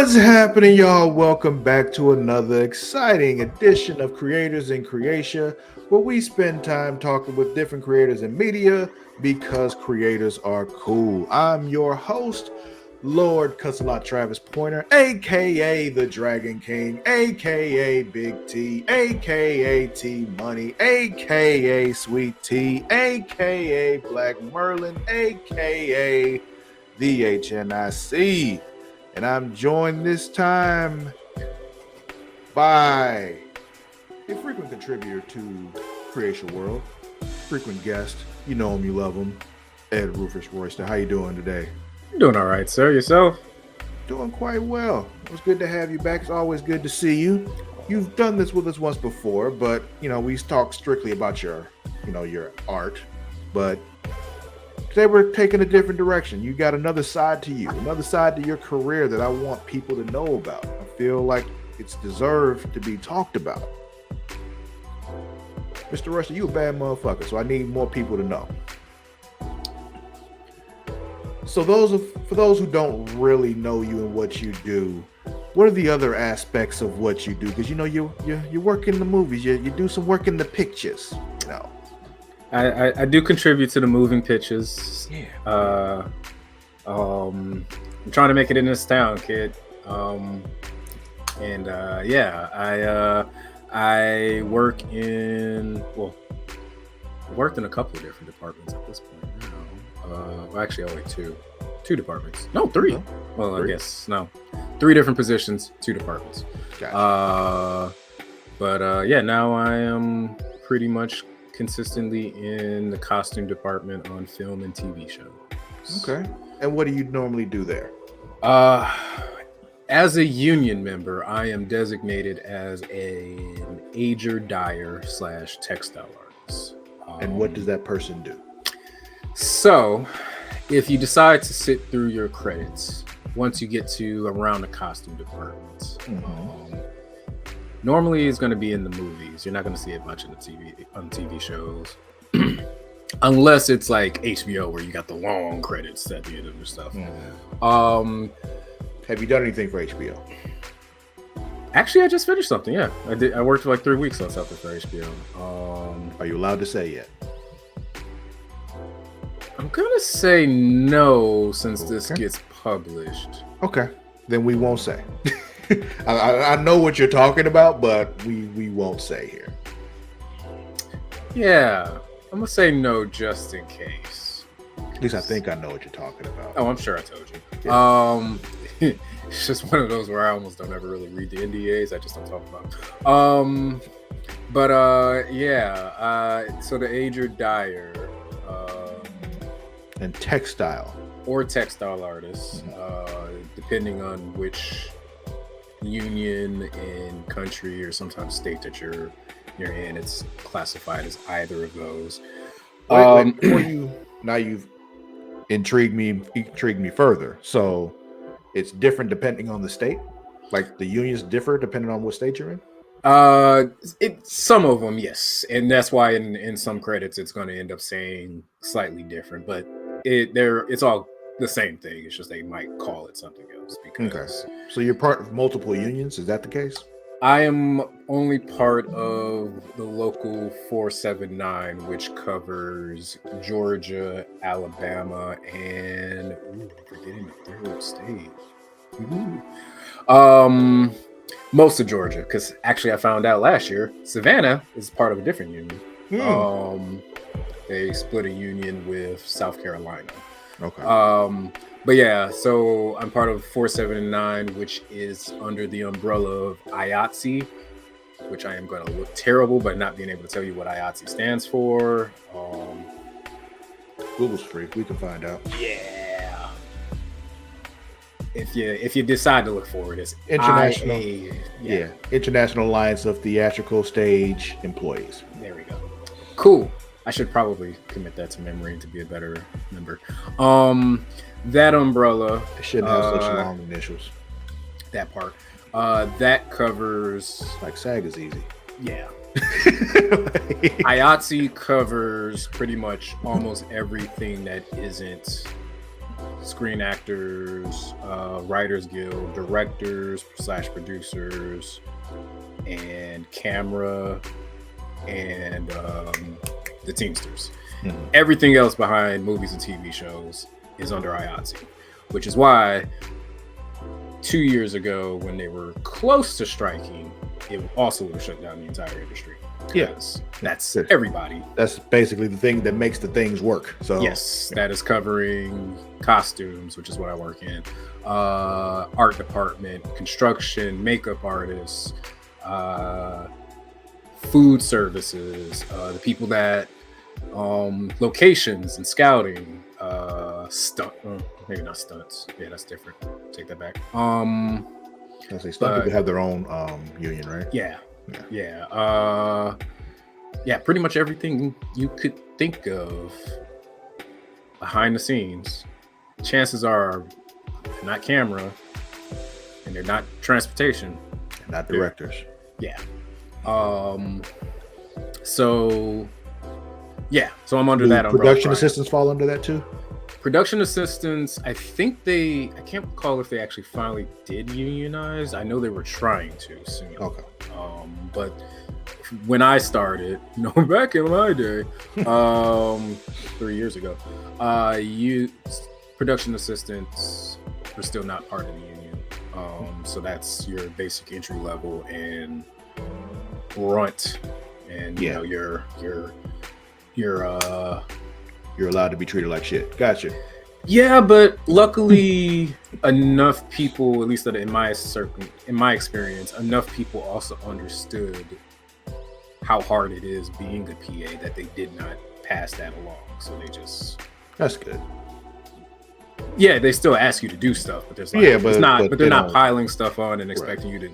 What's happening, y'all? Welcome back to another exciting edition of Creators in Creatia, where we spend time talking with different creators in media because creators are cool. I'm your host, Lord Cussalot Travis Pointer, aka the Dragon King, aka Big T, aka T Money, aka Sweet T, aka Black Merlin, aka the HNIC. And I'm joined this time by a frequent contributor to Creation World, frequent guest. You know him, you love him, Ed Rufus Royster. How you doing today? Doing all right, sir. Yourself? Doing quite well. It was good to have you back. It's always good to see you. You've done this with us once before, but we talked strictly about your art. But today we're taking a different direction. You got another side to you, another side to your career that I want people to know about. I feel like it's deserved to be talked about. Mr. Royster, you a bad motherfucker, so I need more people to know. So for those who don't really know you and what you do, what are the other aspects of what you do? Because you work in the movies, you do some work in the pictures, I do contribute to the moving pictures. Yeah. I'm trying to make it in this town, kid. I work in I worked in a couple of different departments at this point now. Actually only two departments. No, three. Oh, well, three. I guess no. 3 different positions, 2 departments. Gotcha. Now I am pretty much consistently in the costume department on film and TV shows. Okay. And what do you normally do there? As a union member, I am designated as an ager, dyer / textile artist. And what does that person do? So, if you decide to sit through your credits, once you get to around the costume department, normally it's going to be in the movies. You're not going to see it much on TV shows, unless it's like HBO where you got the long credits at the end of your stuff. Have you done anything for HBO? Actually, I just finished something. Yeah, I did. I worked for like 3 weeks on something for HBO. Are you allowed to say yet? I'm gonna say no since this gets published. Okay, then we won't say. I know what you're talking about, but we won't say here. Yeah, I'm gonna say no just in case. At least I think I know what you're talking about. Oh, I'm sure I told you. Yeah. It's just one of those where I almost don't ever really read the NDAs. I just don't talk about them. So the ager, dyer, and textile or textile artists, depending on which union and country or sometimes state that you're in, it's classified as either of those. Now you've intrigued me further. So it's different depending on the state. Like the unions differ depending on what state you're in. Some of them, yes, and that's why in some credits it's going to end up saying slightly different, but it's all the same thing. It's just they might call it something else. Because So you're part of multiple unions. Is that the case? I am only part of the local 479, which covers Georgia, Alabama, and forgetting the third state. Most of Georgia, because actually I found out last year Savannah is part of a different union. They split a union with South Carolina. Okay. But yeah, so I'm part of 479, which is under the umbrella of IATSE, which I am going to look terrible by not being able to tell you what IATSE stands for. Google's free. We can find out. Yeah. If you decide to look for it, it's International. IA, International Alliance of Theatrical Stage Employees. There we go. Cool. I should probably commit that to memory to be a better member. That umbrella. It shouldn't have such long initials. That part. That covers. Like SAG is easy. Yeah. IATSE covers pretty much almost everything that isn't screen actors, writers guild, directors / producers, and camera, and the Teamsters. Everything else behind movies and TV shows is under IATSE, which is why 2 years ago, when they were close to striking, it also would have shut down the entire industry. Yes, that's everybody. That's basically the thing that makes the things work. So yes, that is covering costumes, which is what I work in, art department, construction, makeup artists, food services, the people that locations and scouting, maybe not stunts. Yeah, that's different. Take that back. I say stunt people have their own union, right? Yeah. Pretty much everything you could think of behind the scenes. Chances are they're not camera, and they're not transportation, not directors. So I'm under that umbrella. Production assistants fall under that too? Production assistants, I can't recall if they actually finally did unionize. I know they were trying to soon. Okay. But when I started, back in my day, 3 years ago, production assistants were still not part of the union. So that's your basic entry level and grunt, and you're allowed to be treated like shit. Gotcha. Yeah, but luckily enough people, at least in my experience, enough people also understood how hard it is being a PA that they did not pass that along. So that's good. Yeah, they still ask you to do stuff, but there's but they're not piling stuff on and expecting you to,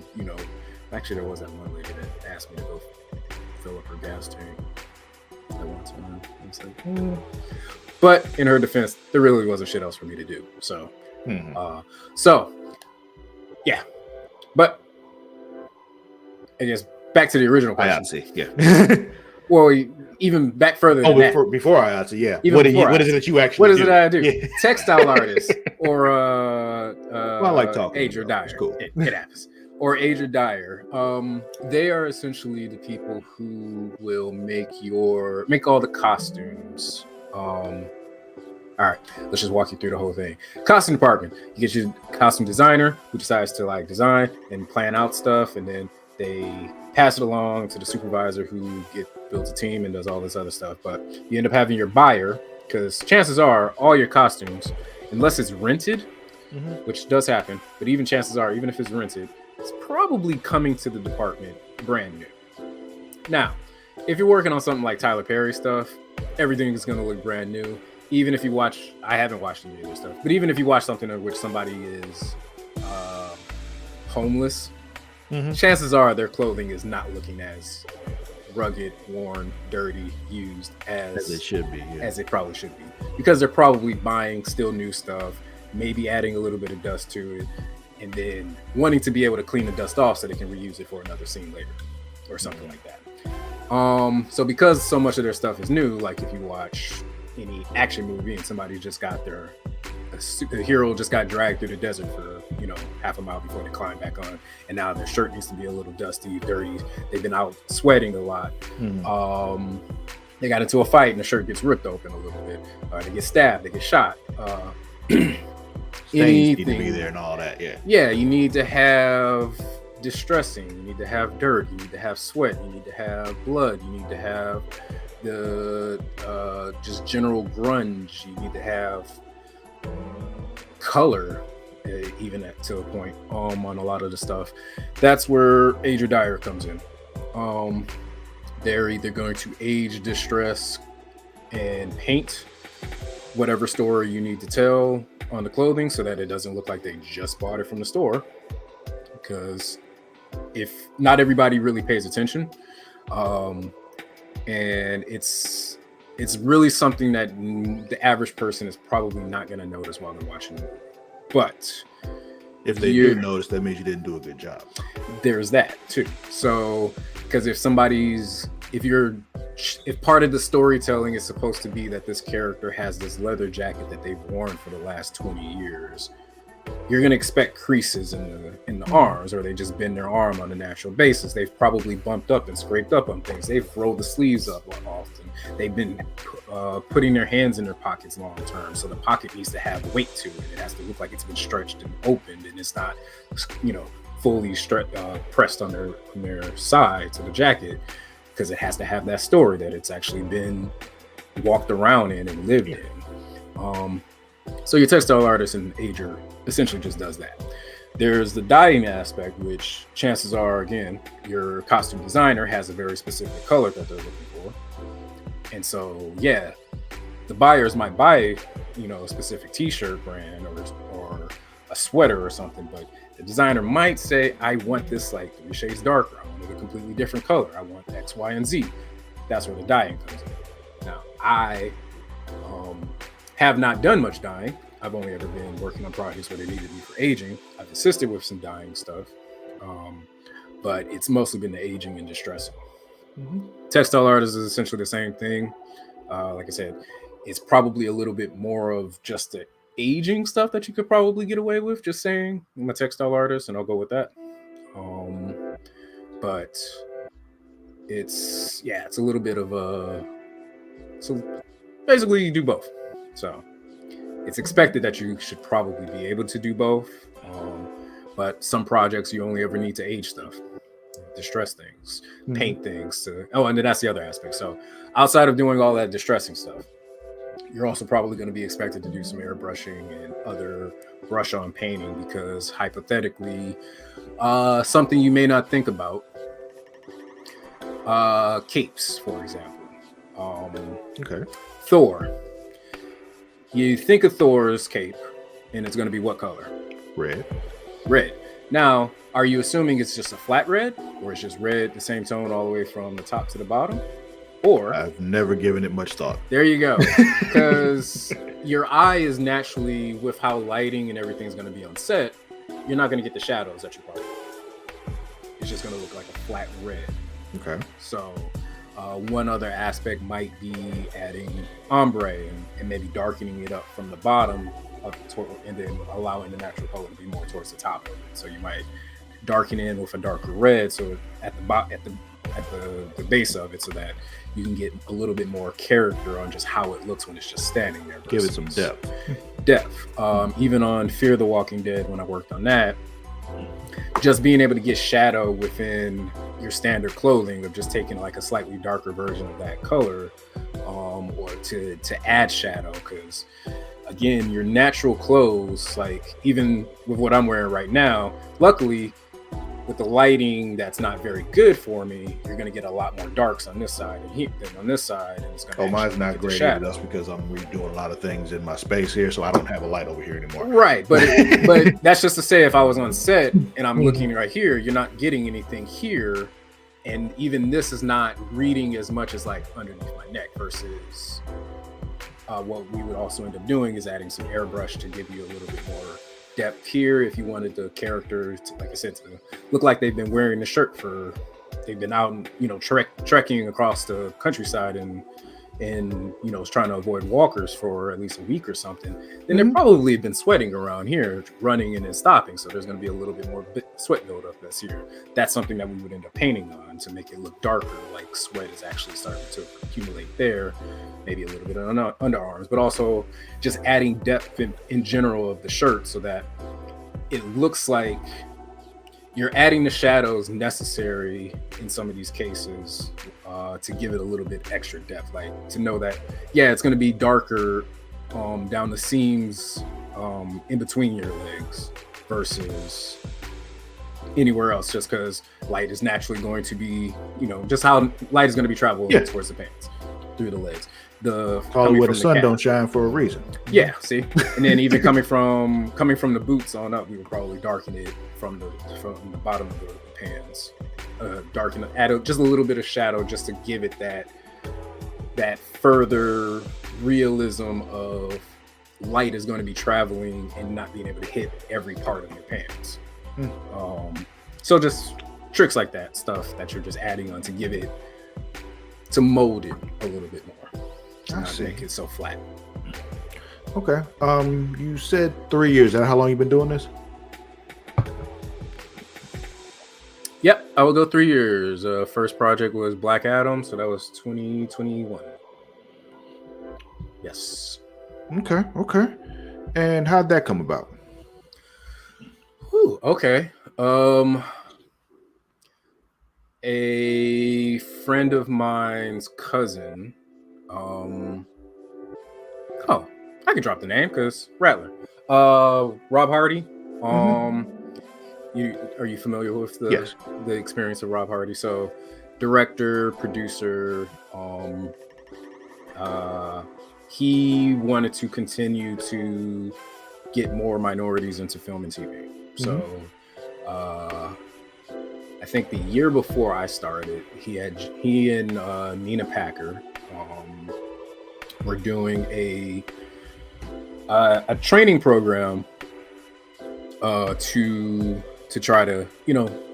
actually there was that one lady that asked me to go fill up her gas tank at one time. I was like, But in her defense, there really wasn't shit else for me to do. So, But I guess back to the original question. IATSE, Well, even back further than that. Before IATSE, yeah. What is it that you actually do? What is it I do? Yeah. Textile artist or I like talking. Ager, dyer. It's cool. It happens. Or ager, dyer. They are essentially the people who will make all the costumes. All right, let's just walk you through the whole thing. Costume department, you get your costume designer who decides to design and plan out stuff, and then they pass it along to the supervisor who builds a team and does all this other stuff. But you end up having your buyer, because chances are all your costumes, unless it's rented, which does happen, but even chances are, even if it's rented, it's probably coming to the department brand new. Now, if you're working on something like Tyler Perry stuff, everything is going to look brand new. Even if you watch, I haven't watched any of this stuff, but even if you watch something in which somebody is homeless, chances are their clothing is not looking as rugged, worn, dirty, used as it should be, as it probably should be, because they're probably buying still new stuff, maybe adding a little bit of dust to it, and then wanting to be able to clean the dust off so they can reuse it for another scene later or something like that. So because so much of their stuff is new, like if you watch any action movie and somebody just got the hero just got dragged through the desert for half a mile before they climb back on, and now their shirt needs to be a little dusty, dirty, they've been out sweating a lot, they got into a fight and the shirt gets ripped open a little bit, they get stabbed, they get shot, stains need to be there and all that. You need to have distressing, you need to have dirt, you need to have sweat, you need to have blood, you need to have the just general grunge, you need to have color, even to a point on a lot of the stuff. That's where ager, dyer comes in. They're either going to age, distress, and paint whatever story you need to tell on the clothing so that it doesn't look like they just bought it from the store, because if not everybody really pays attention, and it's really something that the average person is probably not going to notice while they're watching the movie. But if they do notice, that means you didn't do a good job. There's that too. So, because if somebody's if part of the storytelling is supposed to be that this character has this leather jacket that they've worn for the last 20 years, you're going to expect creases in the arms, or they just bend their arm on a natural basis. They've probably bumped up and scraped up on things. They've rolled the sleeves up often. They've been putting their hands in their pockets long term, so the pocket needs to have weight to it. It has to look like it's been stretched and opened, and it's not, fully pressed on their sides of the jacket, because it has to have that story that it's actually been walked around in and lived in. So your textile artist and ager essentially just does that. There's the dyeing aspect, which chances are, again, your costume designer has a very specific color that they're looking for. And so, yeah, the buyers might buy, a specific t-shirt brand or a sweater or something, but the designer might say, I want this like 3 shades darker. I want it a completely different color. I want X, Y, and Z. That's where the dyeing comes in. Now, I have not done much dyeing. I've only ever been working on projects where they needed me for aging. I've assisted with some dyeing stuff, but it's mostly been the aging and distressing. Textile art is essentially the same thing. Like I said, it's probably a little bit more of just the aging stuff that you could probably get away with just saying I'm a textile artist and I'll go with that. But it's a little bit of so basically you do both. So it's expected that you should probably be able to do both. But some projects you only ever need to age stuff, distress things, paint things. And then that's the other aspect. So outside of doing all that distressing stuff, you're also probably going to be expected to do some airbrushing and other brush on painting, because hypothetically, something you may not think about, capes, for example. Thor. You think of Thor's cape, and it's going to be what color? Red. Now, are you assuming it's just a flat red, or it's just red, the same tone all the way from the top to the bottom? Or I've never given it much thought. There you go. Because your eye is naturally, with how lighting and everything's going to be on set, you're not going to get the shadows that you probably want. It's just going to look like a flat red. Okay. So one other aspect might be adding ombre and maybe darkening it up from the bottom and then allowing the natural color to be more towards the top of it. So you might darken in with a darker red, so at the base of it, so that you can get a little bit more character on just how it looks when it's just standing there. Give it some depth. Even on Fear the Walking Dead, when I worked on that, just being able to get shadow within your standard clothing of just taking like a slightly darker version of that color, or to add shadow, because again, your natural clothes, like even with what I'm wearing right now, luckily with the lighting that's not very good for me, you're going to get a lot more darks on this side than on this side. And it's going to mine's not great either. That's because I'm redoing a lot of things in my space here, so I don't have a light over here anymore. Right, but but that's just to say, if I was on set and I'm looking right here, you're not getting anything here, and even this is not reading as much as like underneath my neck. Versus what we would also end up doing is adding some airbrush to give you a little bit more depth here, if you wanted the character to, like I said, to look like they've been wearing the shirt they've been out, trekking across the countryside and trying to avoid walkers for at least a week or something. Then they've probably been sweating around here, running and then stopping. So there's going to be a little bit more sweat buildup that's here. That's something that we would end up painting on to make it look darker, like sweat is actually starting to accumulate there. Maybe a little bit on underarms, but also just adding depth in general of the shirt, so that it looks like you're adding the shadows necessary in some of these cases to give it a little bit extra depth, like to know that, it's going to be darker down the seams in between your legs versus anywhere else, just because light is naturally going to be, just how light is going to be traveling towards the pants, through the legs. Call it where the sun don't shine for a reason. Yeah, see, and then even coming from the boots on up, we would probably darken it from the bottom of the pants, add just a little bit of shadow, just to give it that further realism of light is going to be traveling and not being able to hit every part of your pants. So just tricks like that, stuff that you're just adding on to give it mold it a little bit more, to I not see. make it so flat. Okay. You said 3 years. How long you been doing this? Yep, I will go 3 years. First project was Black Adam, so that was 2021. Yes. Okay. Okay. And how'd that come about? Whew, okay. A friend of mine's cousin. Oh, I can drop the name because Rattler. Rob Hardy. Mm-hmm. Are you familiar with Yes. the experience of Rob Hardy? So, director, producer. He wanted to continue to get more minorities into film and TV. So, I think the year before I started, he and Nina Packer were doing a training program to try to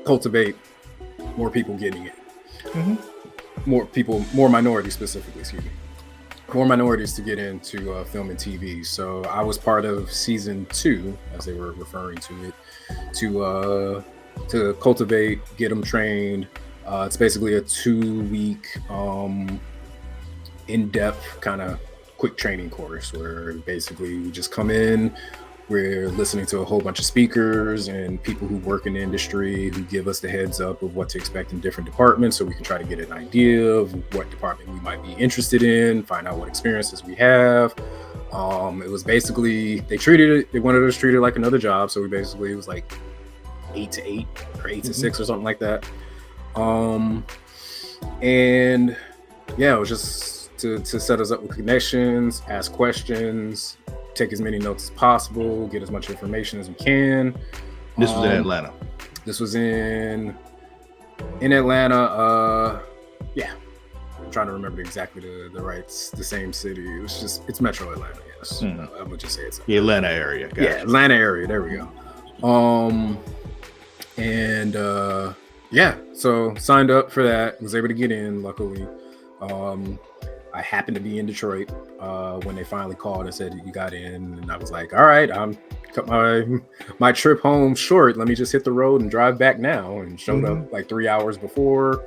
cultivate more people getting it, more minorities specifically, excuse me, more minorities to get into film and TV. So I was part of season 2, as they were referring to it, to cultivate, get them trained. It's basically a 2-week in-depth kind of quick training course where basically we just come in, we're listening to a whole bunch of speakers and people who work in the industry who give us the heads up of what to expect in different departments, so we can try to get an idea of what department we might be interested in, find out what experiences we have. It was basically, they wanted us to treat it like another job, so it was like 8 to 8 or 8 to 6 or something like that. And yeah, it was just to set us up with connections, ask questions, take as many notes as possible, get as much information as we can. This was in Atlanta. This was in Atlanta. Yeah, I'm trying to remember exactly the same city. It's Metro Atlanta. Yes, I'm gonna just say it's the Atlanta area. Gotcha. Yeah, Atlanta area. There we go. Yeah, so signed up for that. Was able to get in, luckily. I happened to be in Detroit when they finally called and said you got in, and I was like, all right, I'm cut my trip home short. Let me just hit the road and drive back now. And showed up like 3 hours before.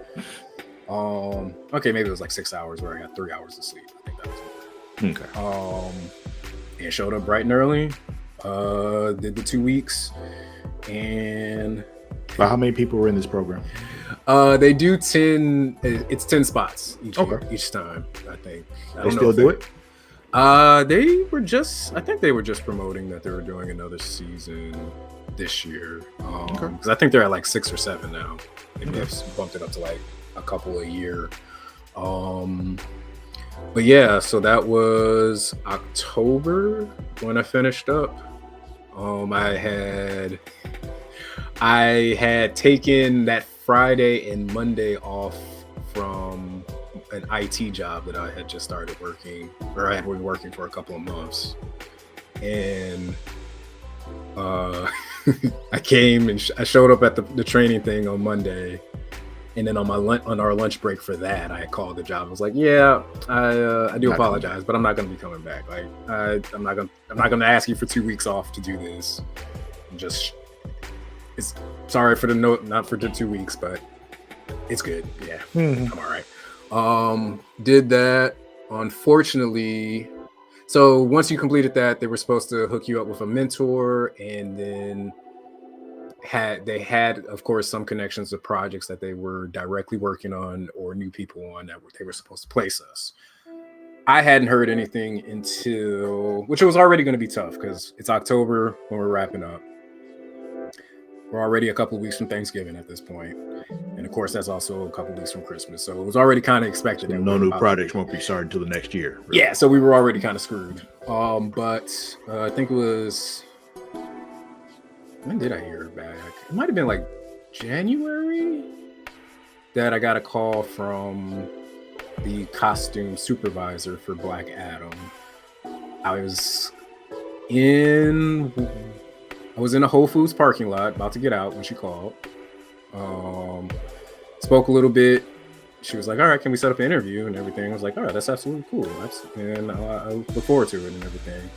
Okay, maybe it was like 6 hours where I got 3 hours of sleep. I think that was it. Okay. And showed up bright and early. Did the 2 weeks, and how many people were in this program? They do 10. It's 10 spots each time. I think they still do it. I think they were just promoting that they were doing another season this year. Because I think they're at like 6 or 7 now. Maybe they've bumped it up to like a couple a year. But yeah, so that was October when I finished up. I had taken that Friday and Monday off from an IT job that I had just started working, or I had been working for a couple of months. And I came and I showed up at the training thing on Monday. And then on our lunch break for that, I called the job. I was like, "Yeah, I do apologize, but I'm not going to be coming back. Like, I'm not going to ask you for 2 weeks off to do this. It's sorry for the note, not for the 2 weeks, but it's good. Yeah, I'm all right." Did that. Unfortunately, so once you completed that, they were supposed to hook you up with a mentor, and then they had, of course, some connections to projects that they were directly working on or knew people on that they were supposed to place us. I hadn't heard anything which it was already going to be tough because it's October when we're wrapping up. We're already a couple of weeks from Thanksgiving at this point. And of course, that's also a couple of weeks from Christmas. So it was already kind of expected. So no new projects won't be started until the next year. Really. Yeah, so we were already kind of screwed. But I think it was... When did I hear back? It might have been like January that I got a call from the costume supervisor for Black Adam. I was in a Whole Foods parking lot about to get out when she called. Spoke a little bit. she was like, all right, can we set up an interview and everything? I was like, all right, that's absolutely cool. And I look forward to it and everything.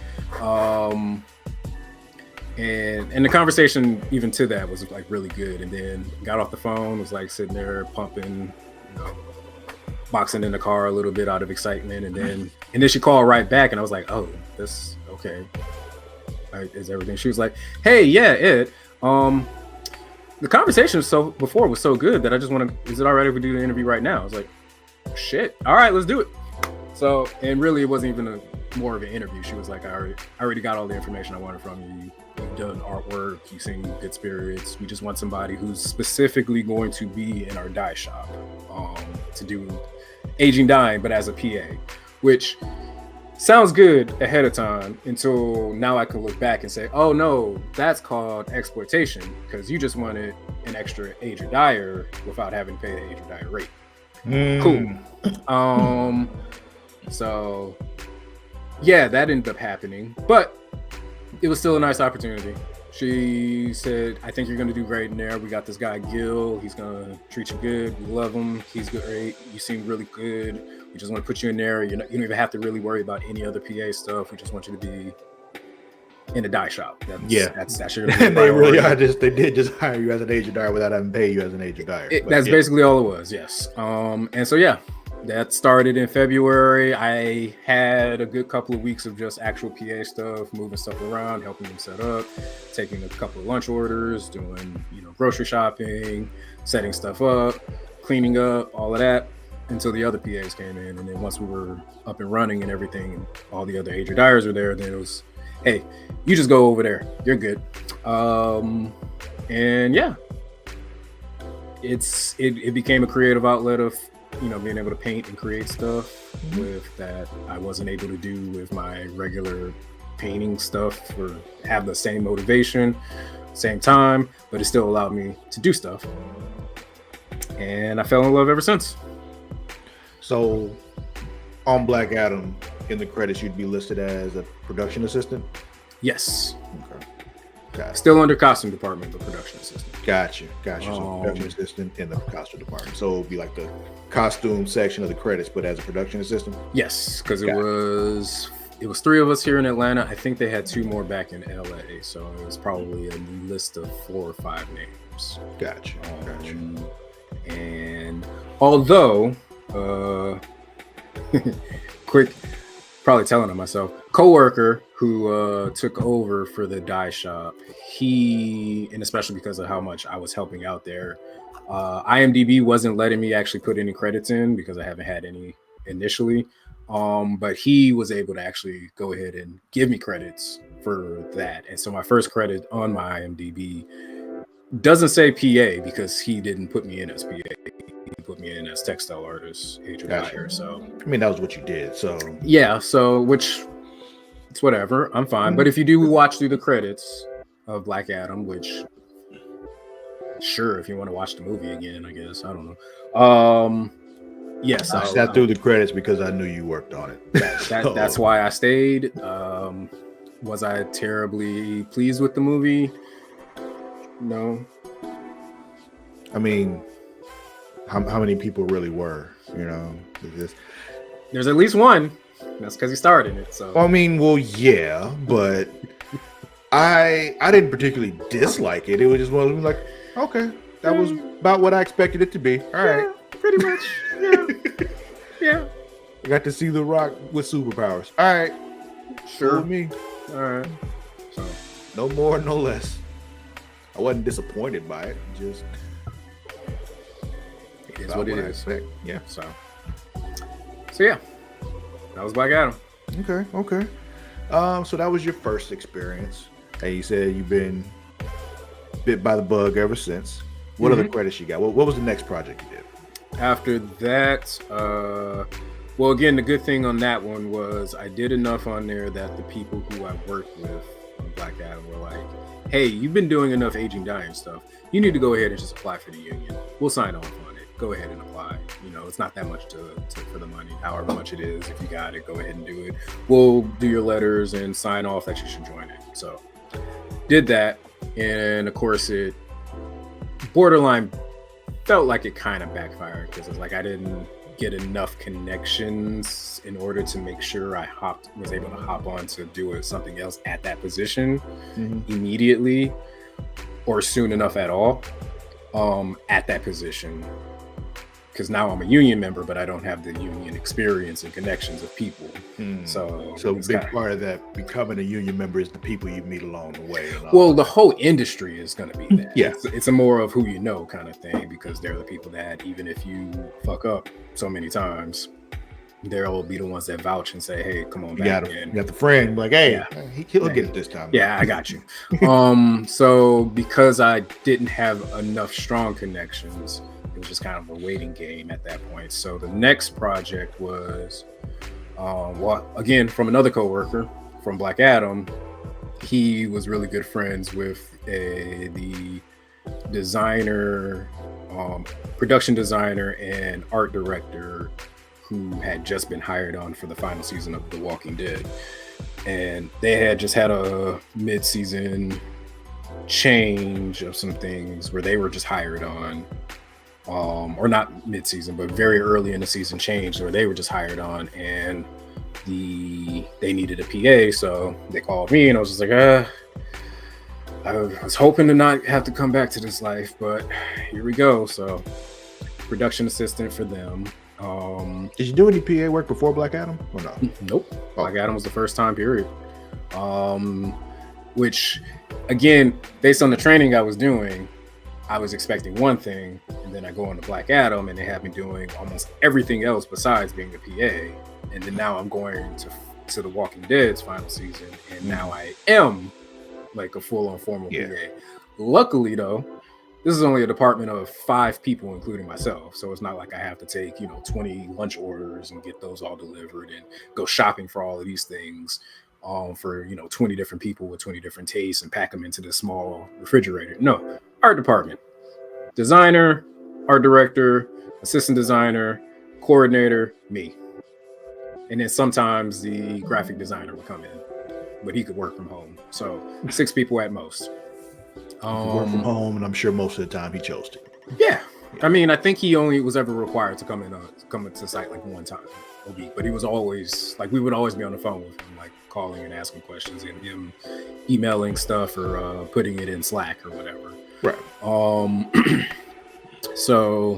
And the conversation even to that was like really good. And then got off the phone, was like sitting there pumping, boxing in the car a little bit out of excitement. And then she called right back and I was like, oh, that's okay. Is everything? She was like, hey, yeah, Ed. The conversation was so good that I just want to, is it all right if we do the interview right now? I was like, shit. All right, let's do it. So, and really it wasn't even more of an interview. She was like, I already got all the information I wanted from you. You've done artwork, you sing good spirits. We just want somebody who's specifically going to be in our dye shop to do aging dyeing, but as a PA, which sounds good ahead of time until now I can look back and say, oh no, that's called exploitation because you just wanted an extra ager dyer without having to pay the ager dyer rate. Cool. So yeah, that ended up happening, but it was still a nice opportunity. She said, I think you're going to do great in there. We got this guy, Gil. He's going to treat you good. We love him. He's great. You seem really good. We just want to put you in there. You don't even have to really worry about any other PA stuff. We just want you to be in a dye shop. That's your They really are they did just hire you as an ager dyer without having to pay you as an ager dyer. That's basically all it was, yes. And so, yeah. That started in February. I had a good couple of weeks of just actual PA stuff, moving stuff around, helping them set up, taking a couple of lunch orders, doing, grocery shopping, setting stuff up, cleaning up, all of that until the other PAs came in. And then once we were up and running and everything, and all the other ager dyers were there, then it was, hey, you just go over there. You're good. And yeah, it became a creative outlet of, being able to paint and create stuff with that I wasn't able to do with my regular painting stuff or have the same motivation, same time, but it still allowed me to do stuff. And I fell in love ever since. So on Black Adam, in the credits, you'd be listed as a production assistant? Yes. Okay. Still under costume department, but production assistant. Gotcha. So production assistant in the costume department. So it would be like the costume section of the credits, but as a production assistant? Yes, because it was 3 of us here in Atlanta. I think they had 2 more back in LA. So it was probably a list of 4 or 5 names. Gotcha. And although, quick, probably telling on myself, coworker who took over for the dye shop, and especially because of how much I was helping out there, IMDb wasn't letting me actually put any credits in because I haven't had any initially, but he was able to actually go ahead and give me credits for that. And so my first credit on my IMDb doesn't say PA because he didn't put me in as PA. He put me in as textile artist, ager dyer. So I mean, that was what you did. So yeah, so which it's whatever. I'm fine. But if you do watch through the credits of Black Adam, which sure, if you want to watch the movie again, I guess. I don't know. Yes, I sat through the credits because I knew you worked on it. That's why I stayed. Was I terribly pleased with the movie? No. I mean, how many people really were? There's at least one. That's because he starred in it. So I mean, well, yeah, but I didn't particularly dislike it. It was just one of them like, okay, that was about what I expected it to be. All right, pretty much. Yeah. I got to see The Rock with superpowers. All right, sure. Me. All right. So no more, no less. I wasn't disappointed by it. Just it is what it is. Yeah. So yeah. That was Black Adam. Okay. So that was your first experience. And you said you've been bit by the bug ever since. What other credits you got? What was the next project you did? After that, well, again, the good thing on that one was I did enough on there that the people who I worked with on Black Adam were like, hey, you've been doing enough aging dyeing stuff. You need to go ahead and just apply for the union. We'll sign off on it. Go ahead and apply. It's not that much for the money. However much it is, if you got it, go ahead and do it. We'll do your letters and sign off that you should join it. So did that. And of course, it borderline felt like it kind of backfired because it's like I didn't get enough connections in order to make sure I was able to hop on to do something else at that position immediately or soon enough at all at that position. Because now I'm a union member, but I don't have the union experience and connections of people. So a big part of that becoming a union member is the people you meet along the way. Well, the whole industry is going to be that. Yeah. It's a more of who you know kind of thing, because they're the people that, even if you fuck up so many times, they'll be the ones that vouch and say, hey, come on back. You got the friend like, hey, he'll get it this time. Yeah, I got you. So because I didn't have enough strong connections, it was just kind of a waiting game at that point. So the next project was, again, from another coworker from Black Adam. He was really good friends with the designer, production designer, and art director who had just been hired on for the final season of The Walking Dead. And they had just had a mid-season change of some things where they were just hired on. Or not mid-season, but very early in the season change where they were just hired on, and they needed a PA, so they called me, and I was just like, I was hoping to not have to come back to this life, but here we go. So production assistant for them. Did you do any PA work before Black Adam or no? Nope. Black Adam was the first time period. Which, again, based on the training I was doing, I was expecting one thing, and then I go on to Black Adam, and they have me doing almost everything else besides being a PA. And then now I'm going to The Walking Dead's final season, and now I am like a full-on formal PA. Luckily, though, this is only a department of 5 people, including myself. So it's not like I have to take, 20 lunch orders and get those all delivered and go shopping for all of these things for, 20 different people with 20 different tastes and pack them into this small refrigerator. No, art department, designer, art director, assistant designer, coordinator, me. And then sometimes the graphic designer would come in, but he could work from home. So 6 people at most. Work from home, and I'm sure most of the time he chose to. Yeah. I mean, I think he only was ever required to come into site like one time a week, but he was always like, we would always be on the phone with him, like calling and asking questions, and him emailing stuff or putting it in Slack or whatever. Right. So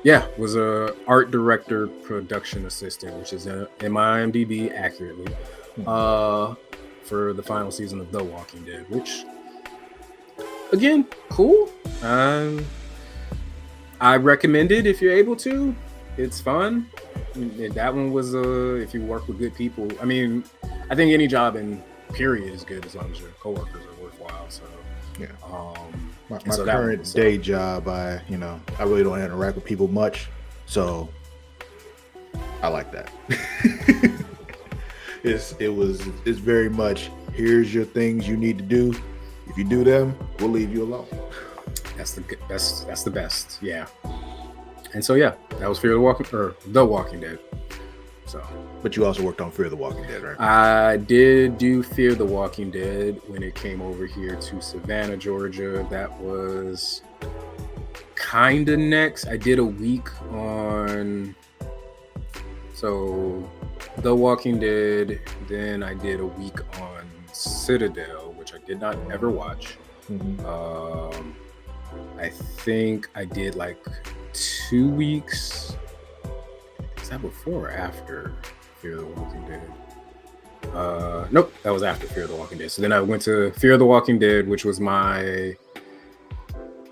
yeah, was a art director, production assistant, which is in my IMDb accurately, for the final season of The Walking Dead, which, again, cool. I recommend it if you're able to. It's fun. That one was if you work with good people. I mean, I think any job in period is good as long as your coworkers are worthwhile. So yeah. My so current day job, I really don't interact with people much, so I like that. It's very much, here's your things you need to do. If you do them, we'll leave you alone. That's the best. Yeah. And so yeah, that was The Walking Dead. So, but you also worked on Fear the Walking Dead, right? I did do Fear the Walking Dead when it came over here to Savannah, Georgia. That was kind of next. I did a week on The Walking Dead. Then I did a week on Citadel, which I did not ever watch. I think I did like 2 weeks. Is that before or after Fear the Walking Dead? Nope, that was after Fear the Walking Dead. So then I went to Fear the Walking Dead, which was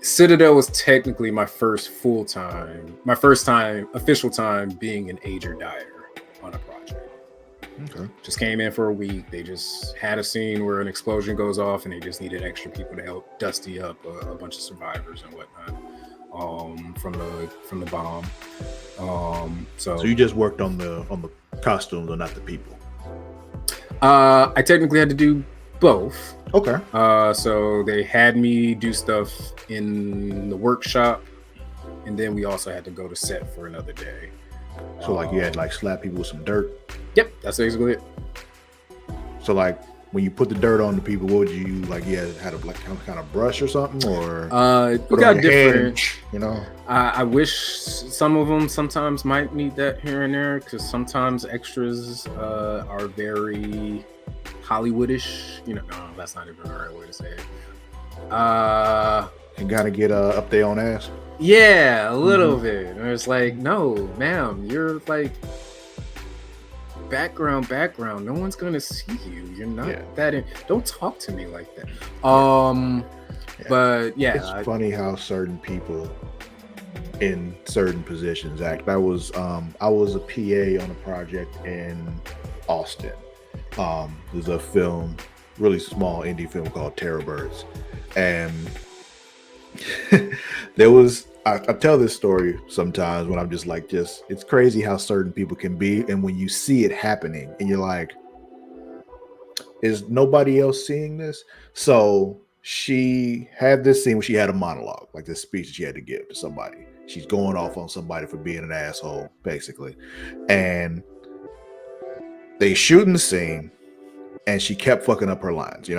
Citadel was technically my first official time being an ager dyer on a project. Okay. Just came in for a week. They just had a scene where an explosion goes off, and they just needed extra people to help dusty up a bunch of survivors and whatnot from the bomb. So you just worked on the costumes or not the people? I technically had to do both. Okay. So they had me do stuff in the workshop, and then we also had to go to set for another day. So like you had like slap people with some dirt? Yep, that's basically it. So like when you put the dirt on the people, what would you like? Yeah, had a like kind of brush or something, or We put it on got your different. head, you know. I wish some of them sometimes might need that here and there, because sometimes extras are very Hollywoodish. You know, no, that's not even the right way to say it. And gotta get up there on ass. Yeah, a little bit. And it's like, no, ma'am, you're like background. No one's gonna see you. You're not that. Don't talk to me like that. But yeah, it's funny how certain people in certain positions act. I was a PA on a project in Austin. There's a film, really small indie film called Terror Birds, and there was I tell this story sometimes when I'm just it's crazy how certain people can be, and when you see it happening and you're like, is nobody else seeing this? So she had this scene where she had a monologue, like this speech that she had to give to somebody. She's going off on somebody for being an asshole, basically. And they shooting the scene, and she kept fucking up her lines,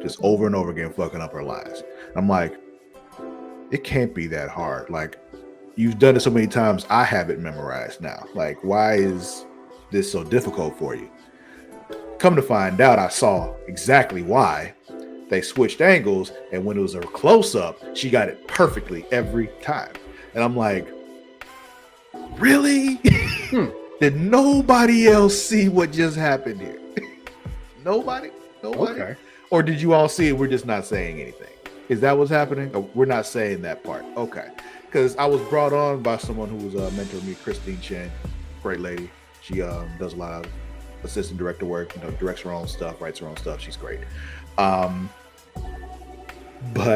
just over and over again, fucking up her lines. I'm like, it can't be that hard. Like, you've done it so many times, I have it memorized now. Like, why is this so difficult for you? Come to find out, I saw exactly why. They switched angles, and when it was a close-up, she got it perfectly every time. And I'm like, really? Did nobody else see what just happened here? Nobody? okay. Or did you all see it? We're just not saying anything. Is that what's happening? Or we're not saying that part. Okay. Because I was brought on by someone who was mentoring me, Christine Chen, great lady. She does a lot of assistant director work, directs her own stuff, writes her own stuff. She's great. But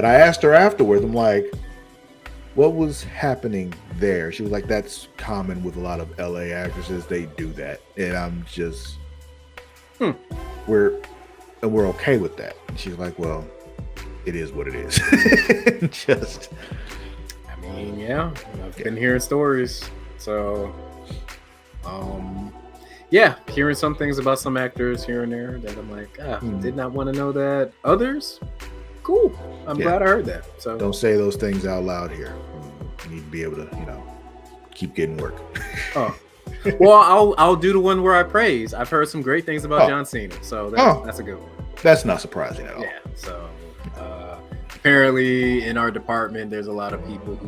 I asked her afterwards, I'm like, what was happening there? She was like, that's common with a lot of LA actresses. They do that. And I'm just, we're okay with that. And she's like, well, it is what it is. Just, I mean, yeah, I've been hearing stories. So, yeah, hearing some things about some actors here and there that I'm like, did not want to know that. Others, cool. I'm glad I heard that. So don't say those things out loud here. You need to be able to, keep getting work. Oh, well, I'll do the one where I praise. I've heard some great things about John Cena, so that's a good one. That's not surprising at all. Yeah. So apparently, in our department, there's a lot of people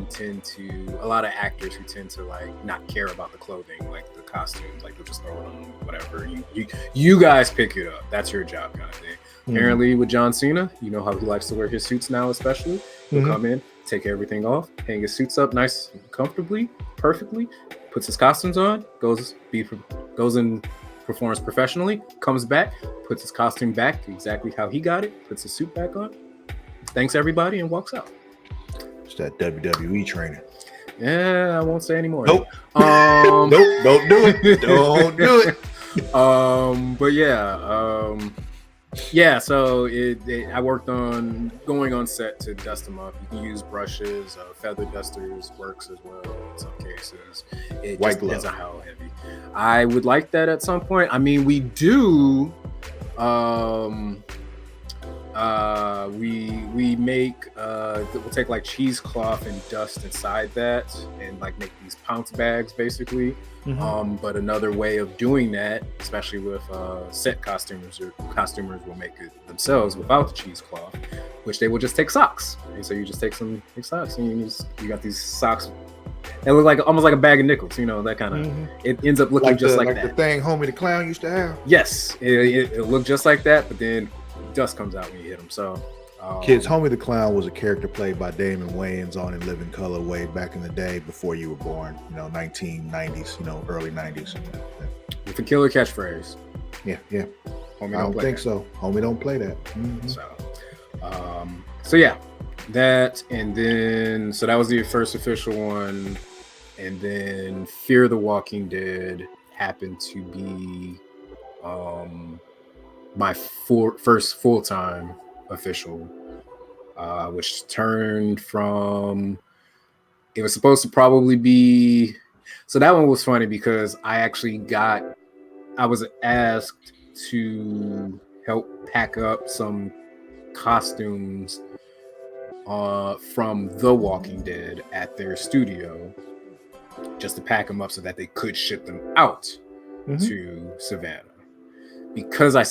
a lot of actors who tend to like not care about the clothing, like the costumes, like they'll just throw it on whatever. You guys pick it up. That's your job, kind of thing. Apparently, with John Cena, you know how he likes to wear his suits now, especially. He'll come in, take everything off, hang his suits up nice, comfortably, perfectly, puts his costumes on, goes and performs professionally, comes back, puts his costume back exactly how he got it, puts his suit back on, thanks everybody, and walks out. It's that WWE training. Yeah, I won't say anymore. Nope. Nope, don't do it. Don't do it. But yeah, so I worked on going on set to dust them up. You can use brushes, feather dusters works as well in some cases. It White just glove. depends on how heavy. I would like that at some point. I mean, we do. We make we'll take like cheesecloth and dust inside that and like make these pounce bags basically. But another way of doing that, especially with set costumers will make it themselves without the cheesecloth, which they will just take socks. And so you just take some socks and you got these socks. They look like almost like a bag of nickels, that kind of. It ends up looking just like that. The thing Homie the Clown used to have. Yes, it looked just like that, but then dust comes out when you hit them. So, kids, Homie the Clown was a character played by Damon Wayans on In Living Color way back in the day before you were born. 1990s, early 90s. With a killer catchphrase. Yeah. Homie I don't think that. so. Homie don't play that. So yeah, that, and then that was the first official one, and then Fear the Walking Dead happened to be my first full-time official, which turned from, it was supposed to probably be, so that one was funny because I was asked to help pack up some costumes from The Walking Dead at their studio, just to pack them up so that they could ship them out to Savannah. Because I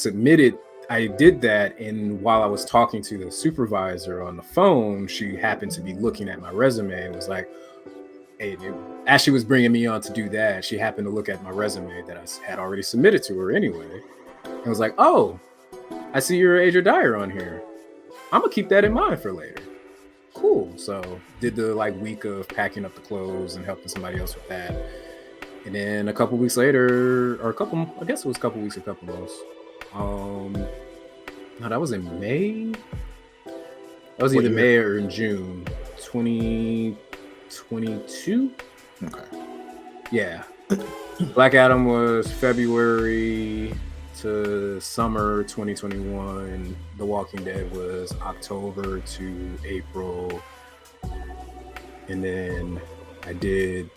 did that, and while I was talking to the supervisor on the phone, she happened to be looking at my resume and was like, hey, as she was bringing me on to do that, she happened to look at my resume that I had already submitted to her anyway, and was like, oh, I see you're Ager Dyer on here. I'm gonna keep that in mind for later. Cool. So did the week of packing up the clothes and helping somebody else with that. And then a couple weeks later, or I guess it was a couple weeks, a couple months. No, that was in May. That was either May or in June 2022. Okay. Yeah. Black Adam was February to summer 2021. The Walking Dead was October to April. And then I did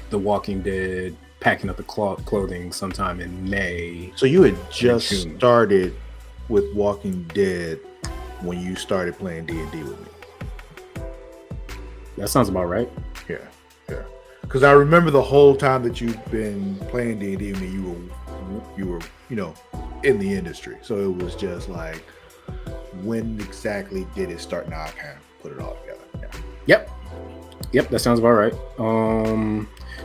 The Walking Dead packing up the clothing sometime in May. So you had just started with Walking Dead when you started playing D&D with me. That sounds about right. Yeah. Because I remember the whole time that you've been playing D&D with me, you were in the industry. So it was just like, when exactly did it start? Now I kind of put it all together. Yeah. Yep, that sounds about right.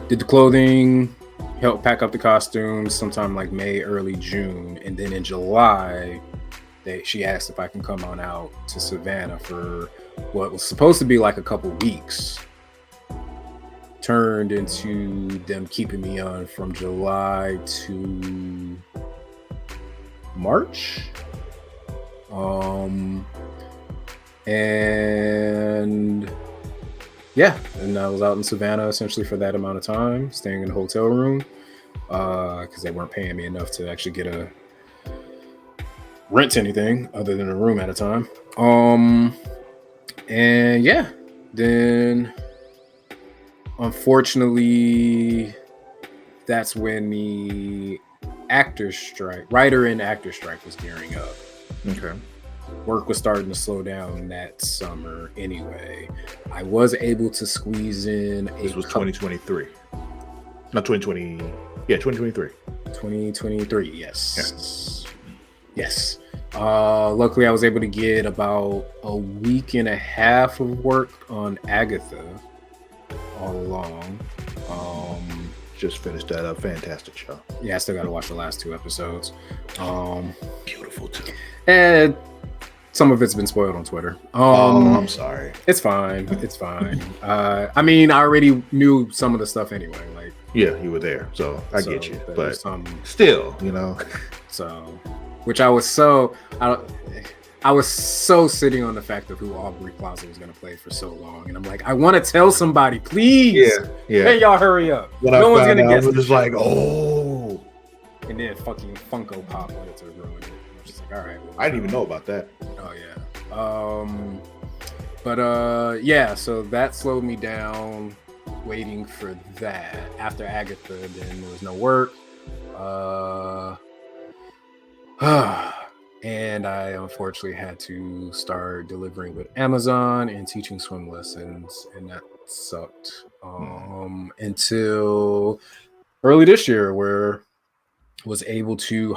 Did the clothing, helped pack up the costumes sometime like May, early June, and then in July, she asked if I can come on out to Savannah for what was supposed to be like a couple weeks. Turned into them keeping me on from July to March. And I was out in Savannah essentially for that amount of time, staying in a hotel room because they weren't paying me enough to actually get a rent anything other than a room at a time. Then unfortunately, that's when the writer and actor strike was gearing up. Okay. Work was starting to slow down that summer anyway. I was able to squeeze in This was 2023. Not 2020. Yeah, 2023. 2023, yes. Yes. Luckily, I was able to get about a week and a half of work on Agatha all along. Just finished that up. Fantastic show. Yeah, I still got to watch the last 2 episodes. Beautiful too. And some of it's been spoiled on Twitter. I'm sorry. It's fine. I mean, I already knew some of the stuff anyway. Yeah, you were there, so I get you. But still, So, which I was so sitting on the fact of who Aubrey Plaza was going to play for so long, and I'm like, I want to tell somebody, please. Yeah. Hey, y'all, hurry up. When no I one's going to guess. I was just like, oh. And then fucking Funko Pop wanted to ruin it. I'm just like, all right. Well, I didn't even know about that. Oh yeah. So that slowed me down. Waiting for that. After Agatha, then there was no work. And I unfortunately had to start delivering with Amazon and teaching swim lessons, and that sucked. Until early this year, where I was able to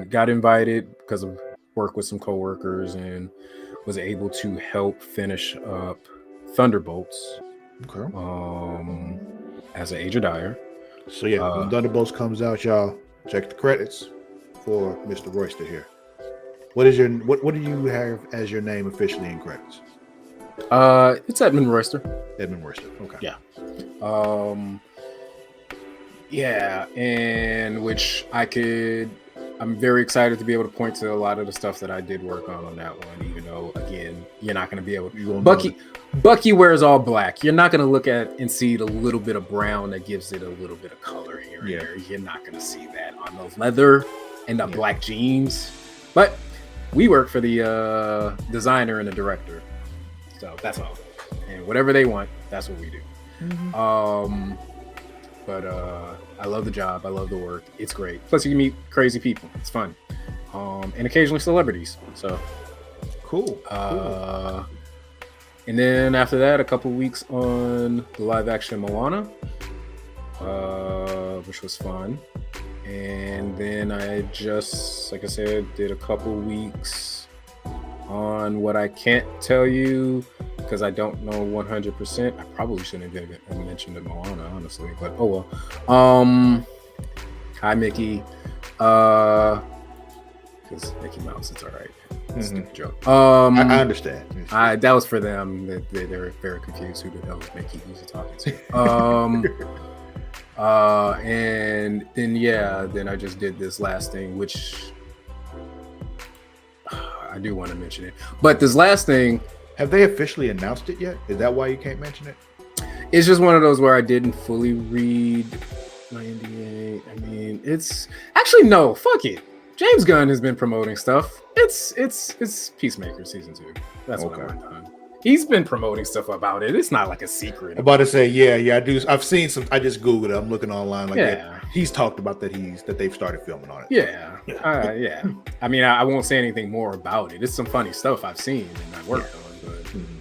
got invited because of work with some coworkers, and was able to help finish up Thunderbolts. Okay. As an ager dyer. So when Thunderbolts comes out, y'all check the credits for Mr. Royster here. What do you have as your name officially in credits? It's Edmund Royster. Edmund Royster. Okay. Yeah. And which I'm very excited to be able to point to a lot of the stuff that I did work on that one, even though, again, you're not going to be able to. Bucky wears all black. You're not going to look at and see the little bit of brown that gives it a little bit of color here and there. You're not going to see that on the leather and the black jeans. But we work for the designer and the director. So that's all. And whatever they want, that's what we do. Mm-hmm. But I love the job. I love the work. It's great. Plus, you can meet crazy people. It's fun. and occasionally celebrities. So Cool. and then after that, a couple weeks on the live action Moana, which was fun. And then I just, like I said, did a couple weeks on what I can't tell you because I don't know 100%. I probably shouldn't have mentioned it Moana, honestly, but oh well. Hi Mickey. Because Mickey Mouse, it's all right. Stupid joke. I understand. That was for them. They're very confused. Who the hell is Mickey? Who's he talking to? And then I just did this last thing, which I do want to mention it. But this last thing, have they officially announced it yet? Is that why you can't mention it? It's just one of those where I didn't fully read my NDA. I mean, it's actually no. Fuck it. James Gunn has been promoting stuff. It's Peacemaker season 2. That's what I went on. He's been promoting stuff about it. It's not like a secret. I'm about to say, yeah, I do. I've seen some. I just Googled it. I'm looking online. He's talked about that. They've started filming on it. Yeah. I mean, I won't say anything more about it. It's some funny stuff I've seen and I worked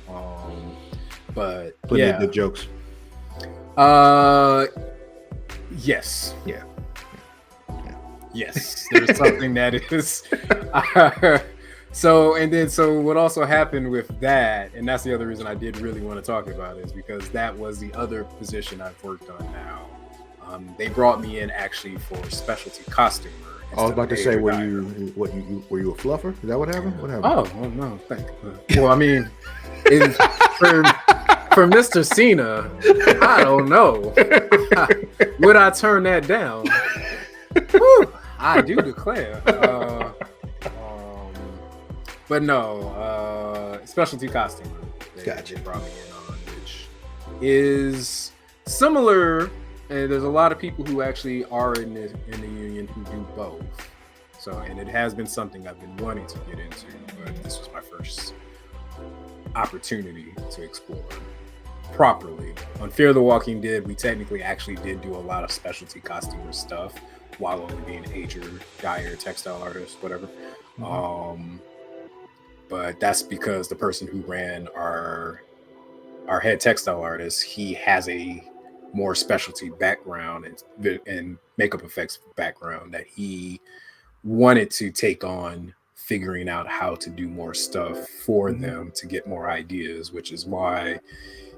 on, but plenty of good jokes. Yes. Yeah. Yes, there's something that is. So what also happened with that, and that's the other reason I did really want to talk about it, is because that was the other position I've worked on now. They brought me in actually for specialty costumer. I was about to say, were you a fluffer? Is that what happened? What happened? Oh no, thank you. Well, I mean, for Mr. Cena, I don't know. Would I turn that down? Whew, I do declare. But no, specialty costumer. They brought me in on, which is similar. And there's a lot of people who actually are in the union who do both. So, and it has been something I've been wanting to get into, but this was my first opportunity to explore properly. On Fear the Walking Dead, we technically actually did do a lot of specialty costumer stuff while only being ager, dyer, textile artist, whatever. But that's because the person who ran our head textile artist, he has a more specialty background and makeup effects background that he wanted to take on, figuring out how to do more stuff for them to get more ideas, which is why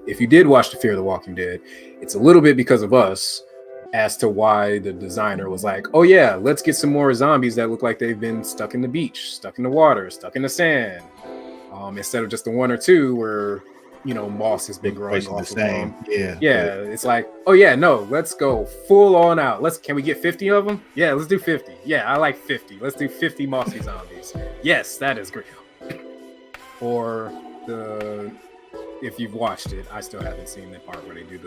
if you did watch the Fear the Walking Dead, it's a little bit because of us as to why the designer was like, oh yeah, let's get some more zombies that look like they've been stuck in the beach, stuck in the water, stuck in the sand, instead of just the one or two where moss has been growing off of them. It's like, oh yeah, no, let's go full on out. Can we get 50 of them? Yeah, let's do 50. Yeah, I like 50. Let's do 50 mossy zombies. Yes, that is great. Or if you've watched it, I still haven't seen the part where they do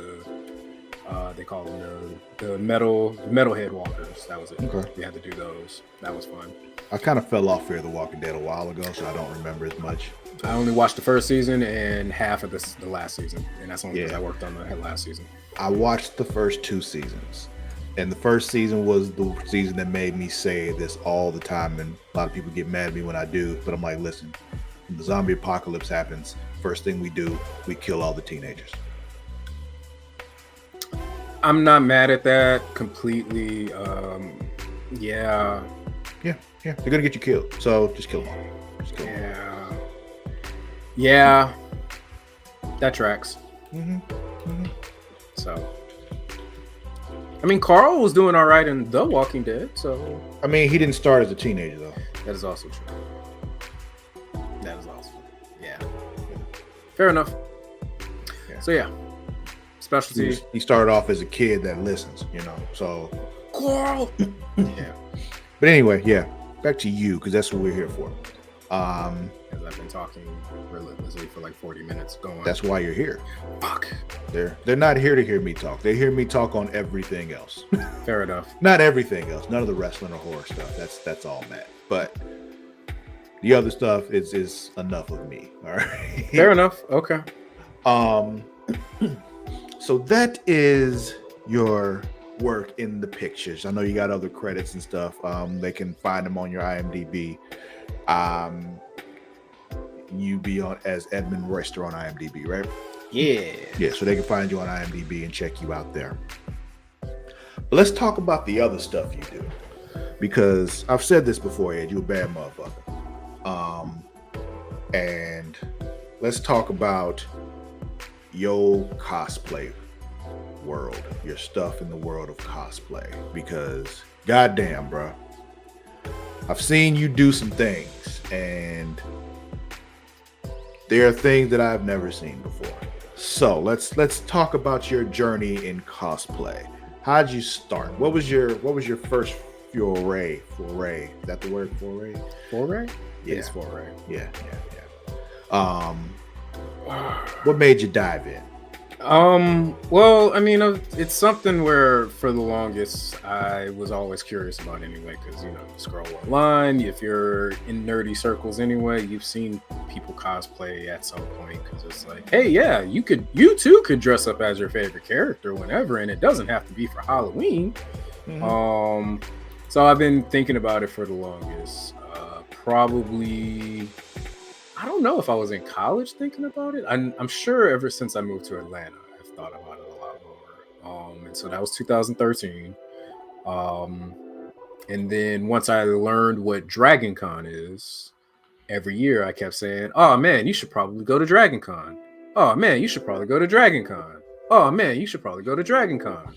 they call them the metal head walkers. That was it. Okay. We had to do those. That was fun. I kind of fell off Fear the Walking Dead a while ago, so I don't remember as much. I only watched the first season and half of the last season, and that's only because I worked on the last season. I watched the first 2 seasons, and the first season was the season that made me say this all the time, and a lot of people get mad at me when I do, but I'm like, listen, when the zombie apocalypse happens, first thing we do, we kill all the teenagers. I'm not mad at that completely. Yeah, they're gonna get you killed, so just kill them all. Just kill them all. Yeah, that tracks. So, I mean, Carl was doing all right in The Walking Dead. So, I mean, he didn't start as a teenager though. That is also true. That is also, fair enough. So yeah, specialty. He started off as a kid that listens, So, Carl. But anyway, back to you because that's what we're here for. Because I've been talking relentlessly for like 40 minutes. Go on. That's why you're here. Fuck. They're not here to hear me talk. They hear me talk on everything else. Fair enough. Not everything else. None of the wrestling or horror stuff. That's all Matt. But the other stuff is enough of me. All right. Fair enough. Okay. So that is your work in the pictures? I know you got other credits and stuff. They can find them on your IMDb. You be on as Edmund Royster on IMDb, right? Yeah, so they can find you on IMDb and check you out there. But let's talk about the other stuff you do, because I've said this before, Ed, you a bad motherfucker. And let's talk about your cosplay world, your stuff in the world of cosplay, because goddamn, bro, I've seen you do some things, and there are things that I've never seen before. So let's talk about your journey in cosplay. How'd you start? What was your first foray? Is that the word, foray? Foray? Yeah. It's foray. Yeah. What made you dive in? Well, I mean, it's something where for the longest I was always curious about anyway, because you scroll online. If you're in nerdy circles anyway, you've seen people cosplay at some point, because it's like, hey, yeah, you too could dress up as your favorite character whenever, and it doesn't have to be for Halloween. Mm-hmm. So I've been thinking about it for the longest. Probably, I don't know if I was in college thinking about it. I'm sure ever since I moved to Atlanta, I've thought about it a lot more. And so that was 2013. And then once I learned what Dragon Con is, every year I kept saying, oh man, you should probably go to Dragon Con. Oh man, you should probably go to Dragon Con. Oh man, you should probably go to Dragon Con.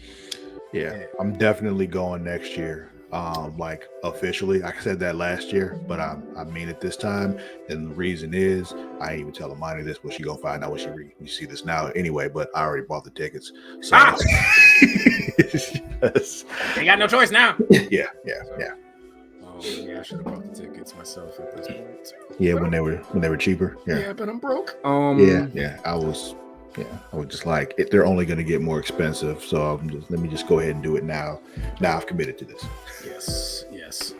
Yeah, I'm definitely going next year. Like officially, I said that last year, but I mean it this time. And the reason is, I ain't even tell Amani this, but she gonna find out when you see this now anyway. But I already bought the tickets, so yes. They got no choice now. Yeah. Yeah, I should have bought the tickets myself at this point. Yeah, when they were cheaper. Yeah, but I'm broke. Yeah. I was just like, they're only going to get more expensive, so let me just go ahead and do it now. Now I've committed to this. Yes.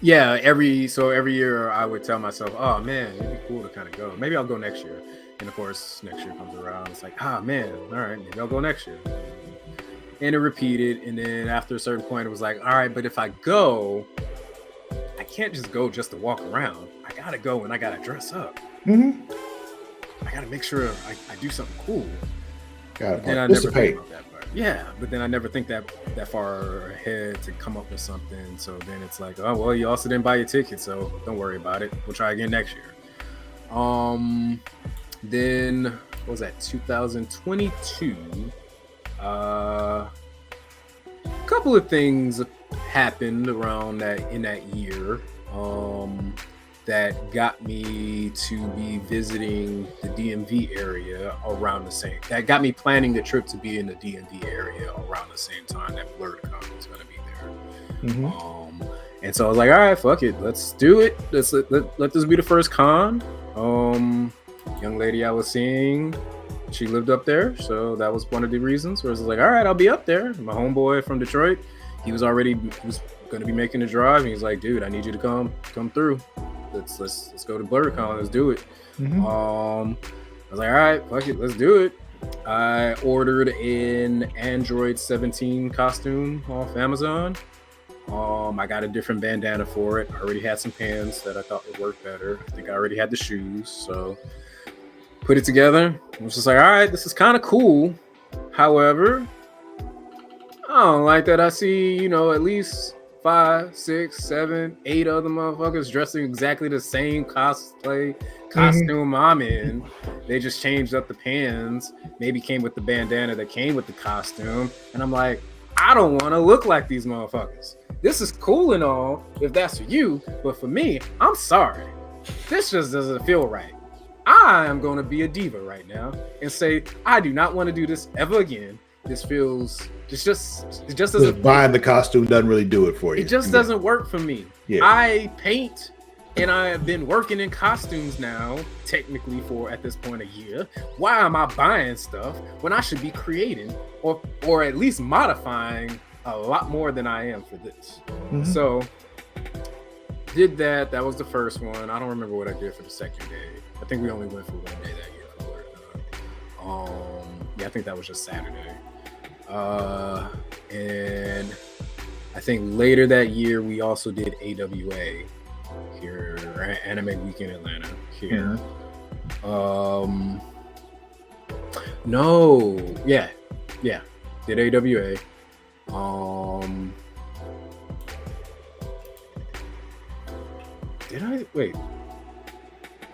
Yeah. Every year I would tell myself, oh man, it'd be cool to kind of go. Maybe I'll go next year. And of course, next year comes around. It's like, man, all right, maybe I'll go next year. And it repeated. And then after a certain point, it was like, all right, but if I go, I can't just go just to walk around. I gotta go and I gotta dress up. Mm-hmm. I gotta make sure I do something cool. Gotta participate. Yeah, but then I never think that far ahead to come up with something. So then it's like, oh well, you also didn't buy your ticket, so don't worry about it. We'll try again next year. Then what was that? 2022. A couple of things happened around in that year. That got me to be visiting the DMV area around the same. That got me planning the trip to be in the DMV area around the same time that BlurredCon was going to be there. Mm-hmm. And so I was like, all right, fuck it, let's do it. Let's let this be the first con. Young lady I was seeing, she lived up there, so that was one of the reasons. Where I was like, all right, I'll be up there. My homeboy from Detroit, he was going to be making the drive, and he's like, dude, I need you to come through. Let's go to BlurredCon. Let's do it. Mm-hmm. I was like, all right, fuck it, let's do it. I ordered an Android 17 costume off Amazon. I got a different bandana for it. I already had some pants that I thought would work better. I think I already had the shoes, so put it together. I was just like, all right, this is kind of cool. However, I don't like that I see, at least 5, 6, 7, 8 other motherfuckers dressing exactly the same costume I'm in. They just changed up the pants, maybe came with the bandana that came with the costume, and I'm like, I don't want to look like these motherfuckers. This is cool and all if that's for you, but for me, I'm sorry. This just doesn't feel right. I am going to be a diva right now and say I do not want to do this ever again. This feels it just doesn't. Buying the costume doesn't really do it for you. It just doesn't work for me. Yeah. I paint, and I have been working in costumes now, technically for at this point a year. Why am I buying stuff when I should be creating or at least modifying a lot more than I am for this? Mm-hmm. So did that. That was the first one. I don't remember what I did for the second day. I think we only went for one day that year for BlurredCon. Yeah, I think that was just Saturday. And I think later that year we also did AWA here, Anime Week in Atlanta here. No, yeah, did AWA. Did I wait?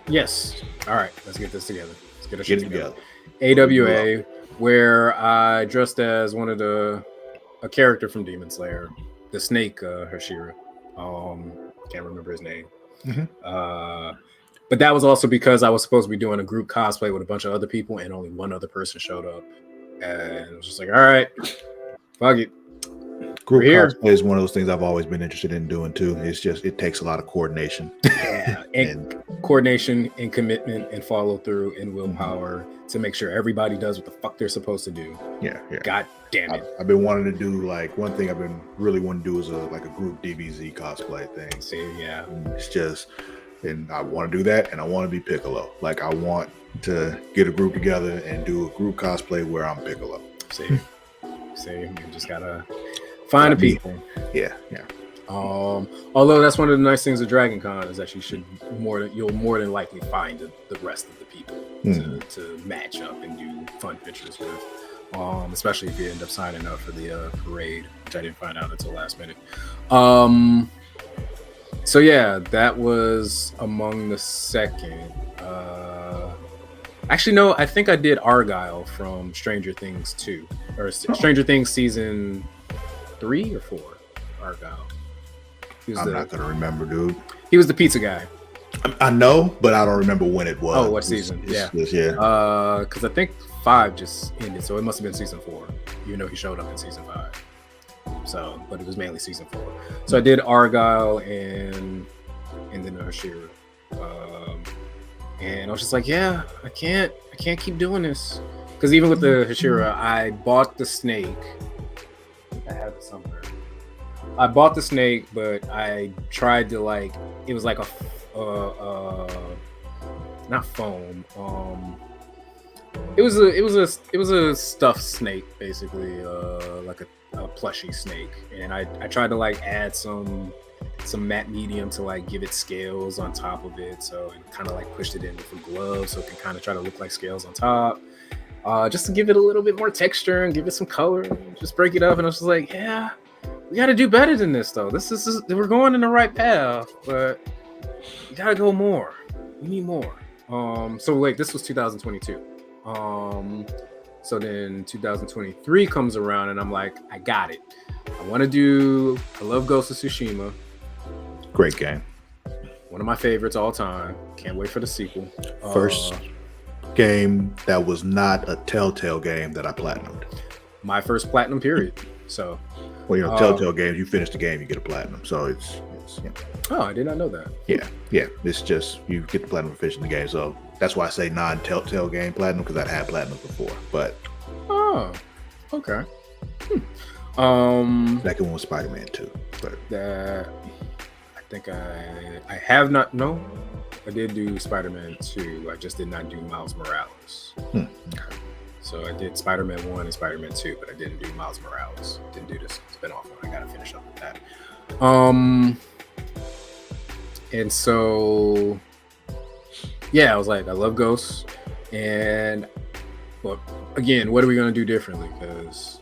Yes. All right, let's get this together. Let's get our shit together. AWA, where I dressed as a character from Demon Slayer, the snake Hashira. Can't remember his name. But that was also because I was supposed to be doing a group cosplay with a bunch of other people, and only one other person showed up, and it was just like, all right, fuck it. Group cosplay is one of those things I've always been interested in doing too. It's just, it takes a lot of coordination. Yeah, and coordination and commitment and follow through and willpower to make sure everybody does what the fuck they're supposed to do. Yeah. God damn it. I've been wanting to do, like, one thing I've been really wanting to do is a group DBZ cosplay thing. See, yeah. It's just, and I want to do that, and I want to be Piccolo. Like, I want to get a group together and do a group cosplay where I'm Piccolo. See, you just gotta find the people. Yeah. Although that's one of the nice things of Dragon Con is that you'll more than likely find the rest of the people to match up and do fun pictures with. Especially if you end up signing up for the parade, which I didn't find out until last minute. So yeah, that was among the second. Actually, no, I think I did Argyle from Stranger Things 2 or Stranger Things season 3 or 4. Argyle. I'm not gonna remember, dude. He was the pizza guy. I know, but I don't remember when it was. Oh, what season? Yeah. Because I think 5 just ended, so it must have been season 4. Even though he showed up in season 5. So, but it was mainly season 4. So I did Argyle and then Hashira. And I was just like, yeah, I can't keep doing this. Because even with the Hashira, I bought the snake. I have it somewhere. I bought the snake, but I tried to, like, it was like a not foam. It was a stuffed snake, basically, like a plushy snake, and I tried to, like, add some matte medium to, like, give it scales on top of it, so it kind of, like, pushed it in with a glove so it can kind of try to look like scales on top, just to give it a little bit more texture and give it some color and just break it up. And I was just like, yeah, we got to do better than this, though. This is we're going in the right path, but you got to go more. We need more. So wait, this was 2022. So then 2023 comes around and I'm like, I got it. I love Ghost of Tsushima. Great game. One of my favorites all time. Can't wait for the sequel. First game that was not a Telltale game that I platinumed. My first platinum, period. So, well, you know, Telltale games, you finish the game, you get a platinum. So it's yeah. Oh, I did not know that. Yeah. It's just you get the platinum for finishing the game. So that's why I say non-Telltale game platinum, because I'd had platinum before. But okay. Second one was Spider-Man 2. But I think I have not. No, I did do Spider-Man 2. I just did not do Miles Morales. So I did Spider-Man 1 and Spider-Man 2, but I didn't do Miles Morales. Didn't do this spin-off one. I gotta finish up with that. And so yeah, I was like, I love Ghosts, and but again, what are we gonna do differently? Because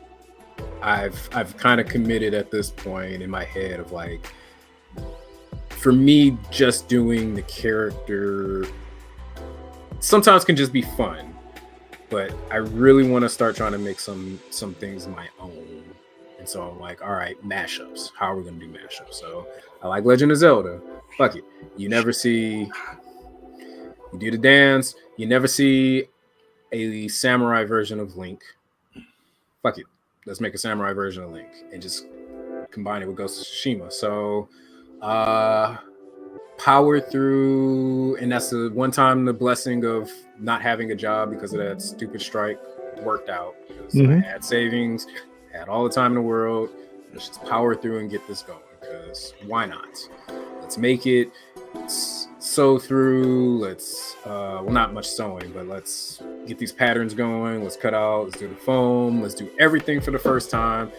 I've kind of committed at this point in my head of, like, for me, just doing the character sometimes can just be fun, but I really want to start trying to make some things my own. And so I'm like, all right, mashups. How are we gonna do mashups? So I like Legend of Zelda. Fuck it. You do the dance. You never see a samurai version of Link. Fuck it. Let's make a samurai version of Link and just combine it with Ghost of Tsushima. So power through, and that's the one time the blessing of not having a job because of that stupid strike worked out. Because I had savings, had all the time in the world. Let's just power through and get this going, because why not? Let's make it sew through. Let's well, not much sewing, but let's get these patterns going. Let's cut out. Let's do the foam. Let's do everything for the first time.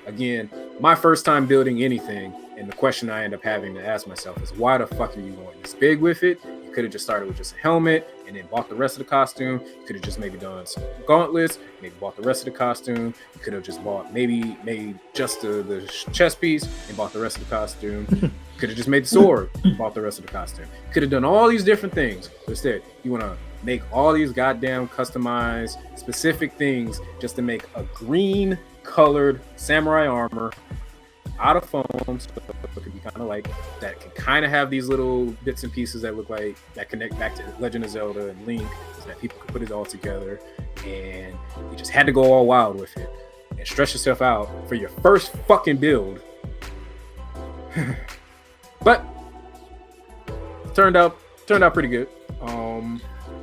Again, my first time building anything, and the question I end up having to ask myself is, why the fuck are you going this big with it? You could have just started with just a helmet and then bought the rest of the costume. You could have just maybe done some gauntlets, maybe bought the rest of the costume. You could have just made just the chest piece and bought the rest of the costume. Could have just made the sword and bought the rest of the costume. Could have done all these different things. But instead, you want to make all these goddamn customized specific things just to make a green colored samurai armor out of foam, so it could be kind of like that, can kind of have these little bits and pieces that look like that connect back to Legend of Zelda and Link, so that people could put it all together. And you just had to go all wild with it and stretch yourself out for your first fucking build. But turned out pretty good.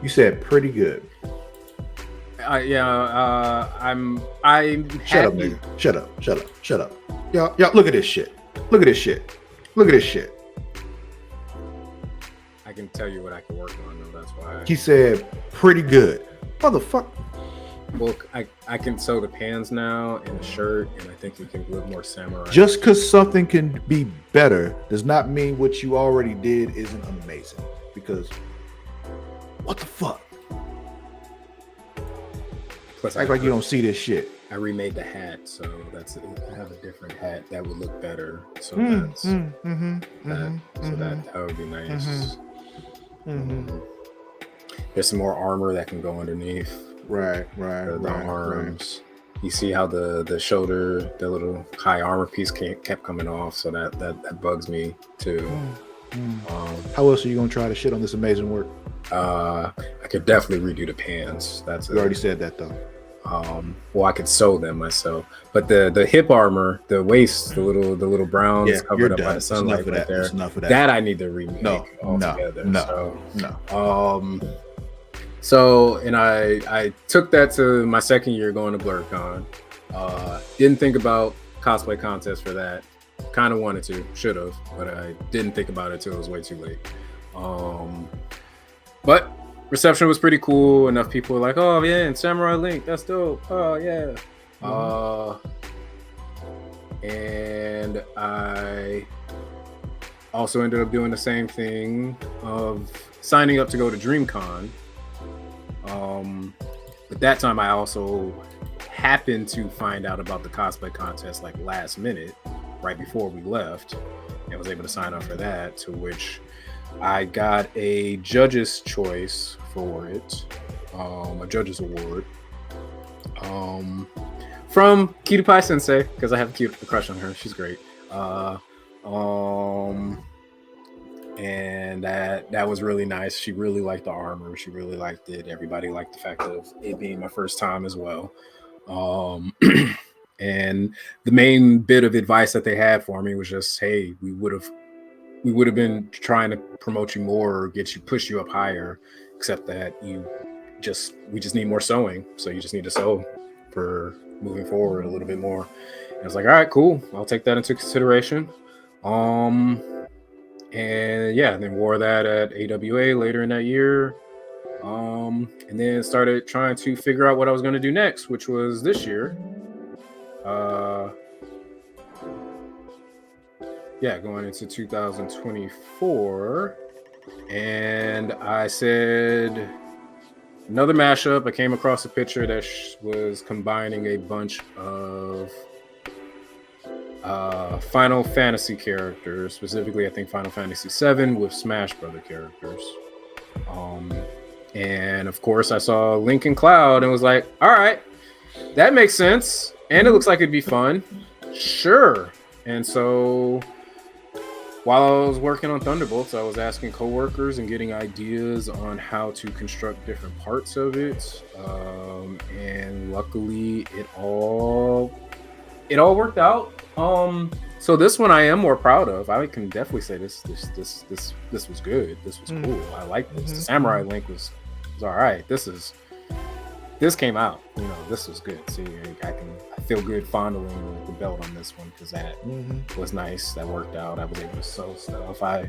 You said pretty good. I'm Shut up, nigga. Shut up. Y'all, look at this shit. Look at this shit. I can tell you what I can work on, though. That's why. He said pretty good. Motherfucker. Well, I can sew the pants now and the shirt, and I think we can look more samurai. Just because something can be better does not mean what you already did isn't amazing. Because what the fuck? Plus, Act like you don't see this shit. I remade the hat, so I have a different hat that would look better. So that would be nice. There's some more armor that can go underneath. Right. The arms. You see how the shoulder, the little high armor piece kept coming off, so that bugs me too. How else are you gonna try to shit on this amazing work? I could definitely redo the pants. You already said that though. Well, I could sew them myself, but the hip armor, the waist, the little brown is covered up by the sunlight right there. That I need to remake altogether. So, and I took that to my second year going to BlurCon. Didn't think about cosplay contest for that. Kind of wanted to, should have, but I didn't think about it till it was way too late. But reception was pretty cool. Enough people were like, "Oh yeah, and Samurai Link, that's dope. Oh yeah." And I also ended up doing the same thing of signing up to go to DreamCon. But that time I also happened to find out about the cosplay contest like last minute, right before we left, and was able to sign up for that, to which I got a judge's choice for it, a judge's award, from Cutie Pie Sensei, because I have a cute crush on her. She's great. And that was really nice. She really liked the armor. She really liked it. Everybody liked the fact of it being my first time as well. And the main bit of advice that they had for me was just, hey, we would have been trying to promote you more or push you up higher, except that we just need more sewing. So you just need to sew for moving forward a little bit more. And I was like, all right, cool. I'll take that into consideration. And yeah, then wore that at AWA later in that year. And then started trying to figure out what I was going to do next, which was this year. Going into 2024. And I said, another mashup. I came across a picture that was combining a bunch of Final Fantasy characters, specifically I think Final Fantasy VII with Smash Brother characters. And of course I saw Link and Cloud and was like, all right, that makes sense. And it looks like it'd be fun. Sure. And so while I was working on Thunderbolts, I was asking coworkers and getting ideas on how to construct different parts of it. And luckily it all worked out. So this one I am more proud of. I can definitely say this was good. This was cool. I like this. The Samurai Link was all right. This came out. This was good. See, I feel good fondling the belt on this one because that was nice. That worked out. I was able to sew stuff. I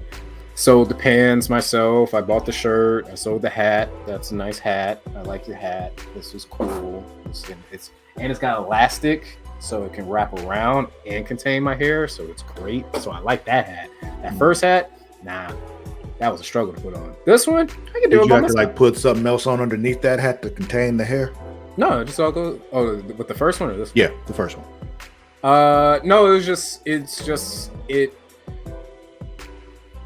Sewed the pants myself. I bought the shirt. I sewed the hat. That's a nice hat. I like your hat. This is cool. It's got elastic, so it can wrap around and contain my hair. So it's great. So I like that hat. That first hat, nah, that was a struggle to put on. This one, I can do it Did you by have myself. to like put something else on underneath that hat to contain the hair? No, it just all goes. Oh, with the first one or this one? Yeah, the first one. No, it's just it.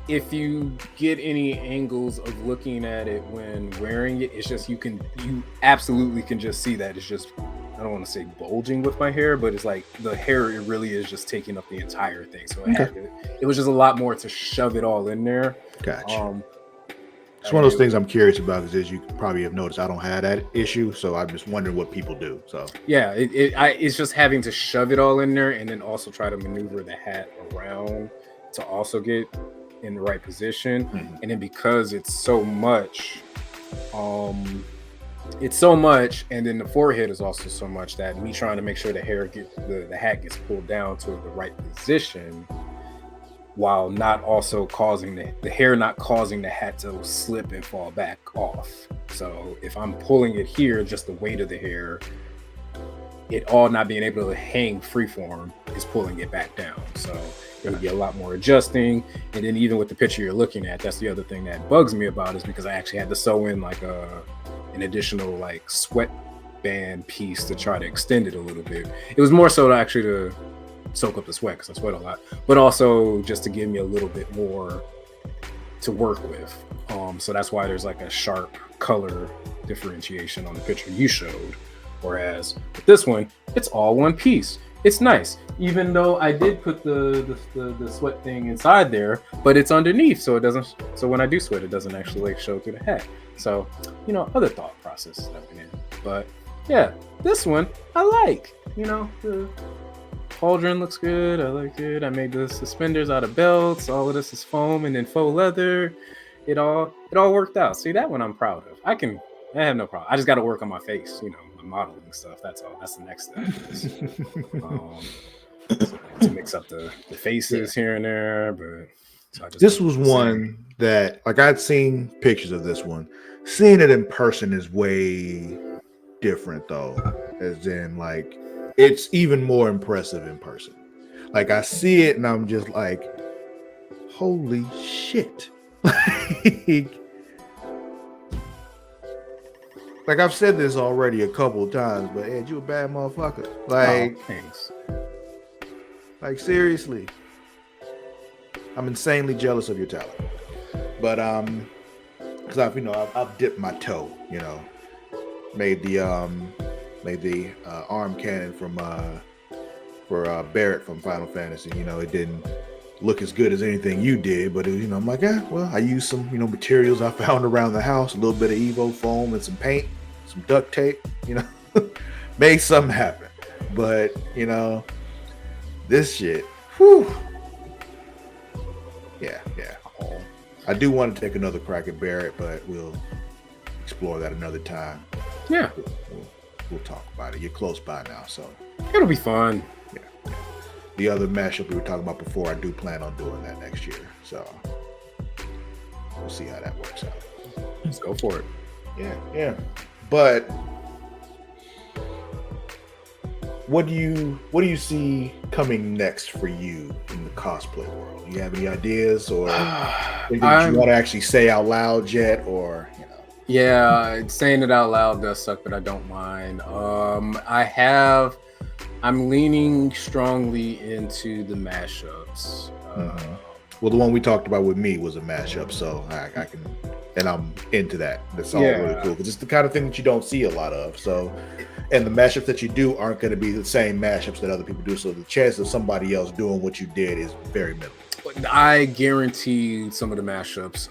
If you get any angles of looking at it when wearing it, it's just you absolutely can just see that it's just, I don't want to say bulging with my hair, but it's like the hair, it really is just taking up the entire thing. So it was just a lot more to shove it all in there. Gotcha. It's one of those things I'm curious about because, as you probably have noticed, I don't have that issue, so I'm just wondering what people do. So yeah, it's just having to shove it all in there and then also try to maneuver the hat around to also get in the right position. And then because it's so much, and then the forehead is also so much that me trying to make sure the hat gets pulled down to the right position while not also causing the hair not causing the hat to slip and fall back off. So if I'm pulling it here, just the weight of the hair, it all not being able to hang freeform is pulling it back down. So it would be a lot more adjusting. And then even with the picture you're looking at, that's the other thing that bugs me about, is because I actually had to sew in like an additional like sweatband piece to try to extend it a little bit. It was more so to soak up the sweat because I sweat a lot, but also just to give me a little bit more to work with. So that's why there's like a sharp color differentiation on the picture you showed. Whereas with this one, it's all one piece. It's nice, even though I did put the sweat thing inside there, but it's underneath, so it doesn't. So when I do sweat, it doesn't actually like show through the hat. So, other thought processes that went in. But yeah, this one I like. The pauldron looks good. I like it. I made the suspenders out of belts. All of this is foam and then faux leather. It all worked out. See, that one I'm proud of. I have no problem. I just got to work on my face. My modeling stuff. That's all. That's the next step. To mix up the faces here and there. But this was one that, like, I'd seen pictures of this one. Seeing it in person is way different, though. As in, like, it's even more impressive in person. Like, I see it and I'm just like, holy shit. Like I've said this already a couple of times, but Ed, you a bad motherfucker. Like, thanks. Like, seriously. I'm insanely jealous of your talent. But because I've dipped my toe, made the arm cannon for Barrett from Final Fantasy. It didn't look as good as anything you did, but I'm like, I used some materials I found around the house, a little bit of Evo foam and some paint, some duct tape, made something happen. But this shit, whew. Yeah. I do want to take another crack at Barrett, but we'll explore that another time. Yeah, we'll talk about it. You're close by now, so it'll be fun. Yeah. The other mashup we were talking about before, I do plan on doing that next year, so we'll see how that works out. Let's go for it. Yeah. But what do you see coming next for you in the cosplay world? Do you have any ideas or anything you want to actually say out loud yet, or Yeah, saying it out loud does suck, but I don't mind. I'm leaning strongly into the mashups. Well, the one we talked about with me was a mashup, so I can, and I'm into that. That's all really cool because it's the kind of thing that you don't see a lot of. So, and the mashups that you do aren't going to be the same mashups that other people do. So the chance of somebody else doing what you did is very minimal. I guarantee some of the mashups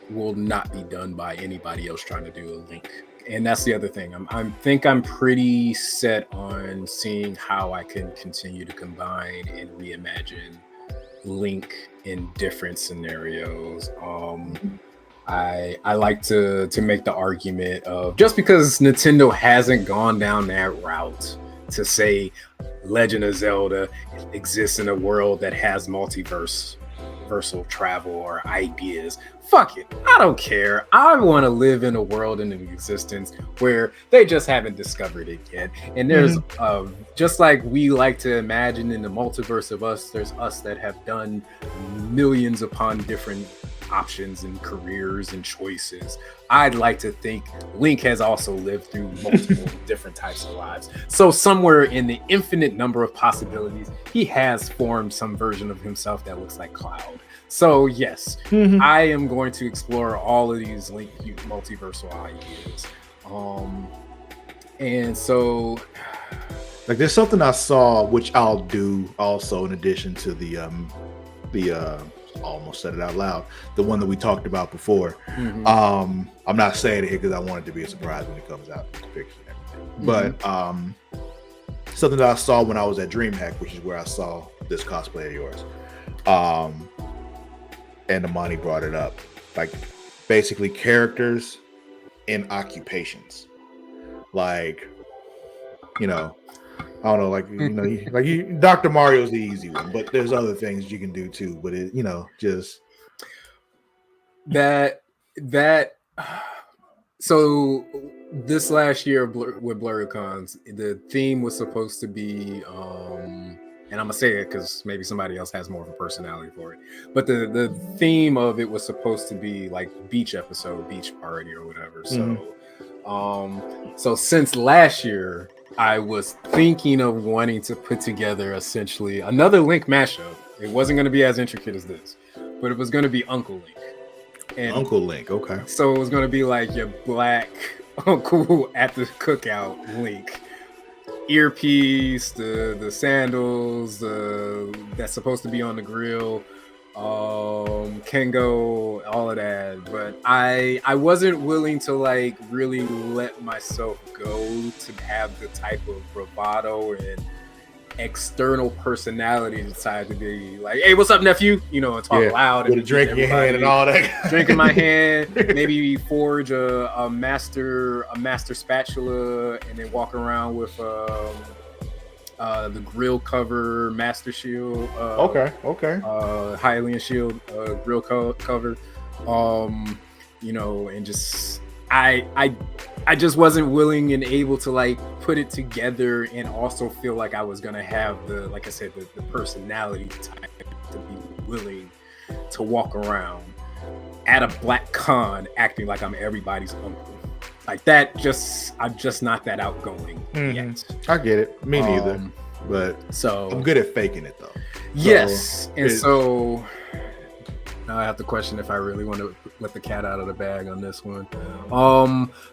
will not be done by anybody else trying to do a link. And that's the other thing. I'm pretty set on seeing how I can continue to combine and reimagine Link in different scenarios. I like to make the argument of, just because Nintendo hasn't gone down that route to say Legend of Zelda exists in a world that has multiverse multiversal travel or ideas. Fuck it, I don't care. I want to live in a world and an existence where they just haven't discovered it yet. And there's just like we like to imagine in the multiverse of us, there's us that have done millions upon different options and careers and choices. I'd like to think Link has also lived through multiple different types of lives. So somewhere in the infinite number of possibilities, he has formed some version of himself that looks like Cloud. So yes, I am going to explore all of these Link multiversal ideas. And so like there's something I saw which I'll do also in addition to the almost said it out loud, the one that we talked about before. I'm not saying it here because I want it to be a surprise when it comes out, the picture and everything. But something that I saw when I was at DreamHack, which is where I saw this cosplay of yours, and Amani brought it up, like basically characters in occupations, like, you know, I don't know, like, you know, Dr. Mario's the easy one, but there's other things you can do too. But it, you know, just that. So this last year with BlurryCons, the theme was supposed to be, and I'm gonna say it because maybe somebody else has more of a personality for it. But the theme of it was supposed to be like beach party or whatever. So, so since last year, I was thinking of wanting to put together essentially another Link mashup. It wasn't going to be as intricate as this, but it was going to be Uncle Link. And Uncle Link, okay. So it was going to be like your black uncle at the cookout Link. Earpiece, the sandals, that's supposed to be on the grill, Kengo, all of that. But I wasn't willing to like really let myself go to have the type of bravado and external personality decide to be like, hey, what's up, nephew? You know, and talk loud with and a drink in your hand and all that. Drink in my hand, maybe forge a master spatula, and then walk around with the grill cover, master shield. Okay. Hylian shield, grill cover. You know, and just I just wasn't willing and able to like put it together and also feel like I was gonna have the, like I said, the personality type to be willing to walk around at a black con acting like I'm everybody's uncle. Like that, I'm just not that outgoing yet. I get it. Me neither. But so I'm good at faking it though. Yes. And so now I have to question if I really want to let the cat out of the bag on this one.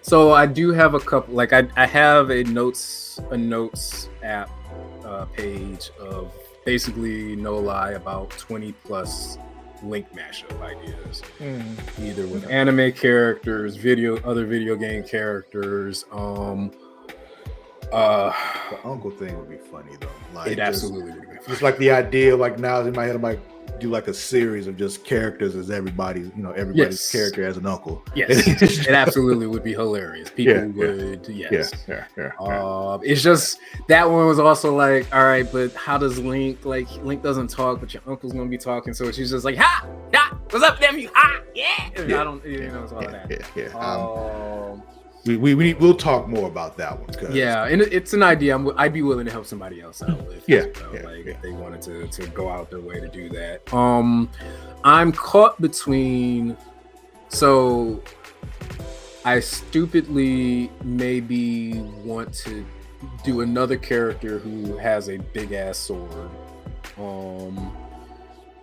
So I do have a couple, like I have a notes app page of basically, no lie, about 20 plus Link mashup ideas, either with anime characters, other video game characters. The uncle thing would be funny though. Like it absolutely would be funny. Just like the idea, like now in my head, I'm like, do like a series of just characters as everybody's character as an uncle. Yes, it absolutely would be hilarious. People would, yes. It's just that one was also like, all right, but how does Link doesn't talk, but your uncle's gonna be talking, so she's just like, ha, what's up, nephew? Ha, yeah. I don't, it's all that. We'll talk more about that one. And it's an idea I'd be willing to help somebody else out with. If they wanted to go out their way to do that. I'm caught between, so I stupidly maybe want to do another character who has a big ass sword,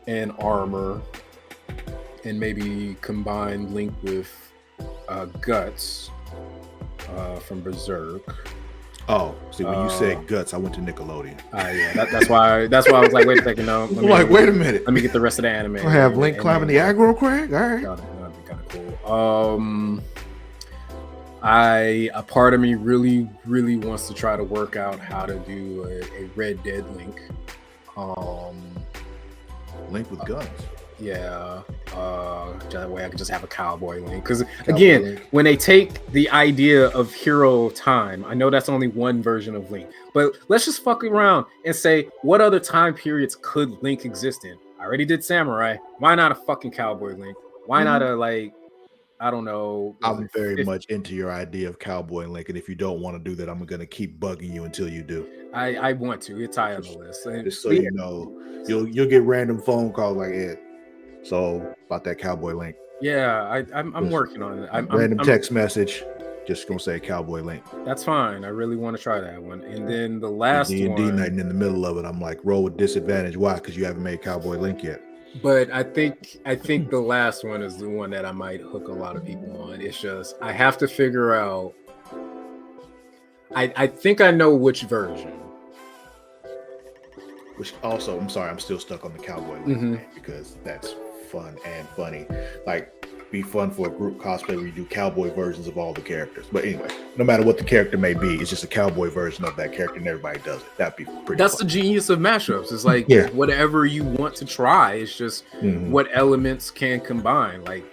and armor, and maybe combine Link with Guts from Berserk. Oh, see, when you said Guts, I went to Nickelodeon. That's why I was like, wait a second, no. Wait a minute. Let me get the rest of the anime. I have Link climbing the aggro crag. All right, that'd be kind of cool. A part of me really, really wants to try to work out how to do a Red Dead Link. Link with guns. That way I could just have a cowboy Link. Because again, when they take the idea of hero time, I know that's only one version of Link, but let's just fuck around and say, what other time periods could Link exist in? I already did samurai. Why not a fucking cowboy Link? Why not a like, I don't know. I'm very much into your idea of cowboy Link, and if you don't want to do that, I'm gonna keep bugging you until you do. I want to. It's high on the list. Just so you know, you'll get random phone calls like it. So about that cowboy Link. Yeah, I'm working on it. I'm text message. Just gonna say cowboy Link. That's fine. I really want to try that one. And then the last D&D one, night in the middle of it, I'm like, roll with disadvantage. Why? Because you haven't made cowboy Link yet. but I think the last one is the one that I might hook a lot of people on. It's just I have to figure out. I think I know which version. Which also, I'm sorry, I'm still stuck on the cowboy Link because that's fun and funny. Like, be fun for a group cosplay where you do cowboy versions of all the characters. But anyway, no matter what the character may be, it's just a cowboy version of that character, and everybody does it. That'd be pretty. That's fun. the genius of mashups. It's like whatever you want to try. It's just what elements can combine. Like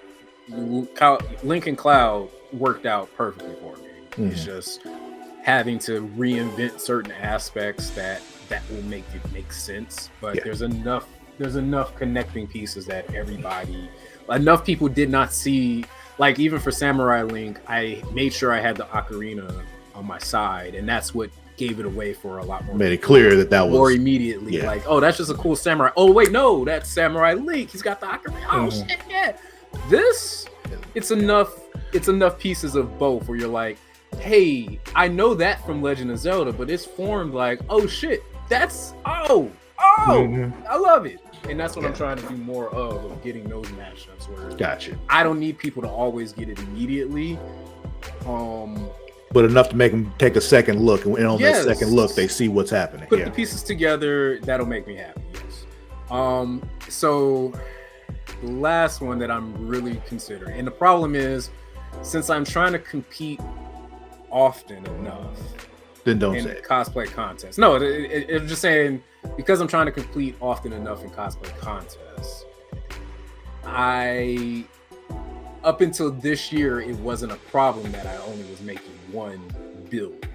Link and Cloud worked out perfectly for me. It's just having to reinvent certain aspects that will make it make sense. But there's enough connecting pieces that enough people did not see. Like even for Samurai Link, I made sure I had the ocarina on my side, and that's what gave it away for a lot more. Made it clear that was more immediately. Like, oh, that's just a cool samurai. Oh wait, no, that's Samurai Link. He's got the ocarina. Oh shit, yeah. This, it's enough pieces of both where you're like, hey, I know that from Legend of Zelda, but it's formed like, oh shit, that's I love it. And that's what I'm trying to do more of getting those matchups where I don't need people to always get it immediately. But enough to make them take a second look, and on that second look, they see what's happening. Put the pieces together, that'll make me happy. Yes. So the last one that I'm really considering, and the problem is, since I'm trying to compete often enough, then don't in say it. Cosplay contests. No, I'm just saying because I'm trying to compete often enough in cosplay contests. Up until this year, it wasn't a problem that I only was making one build.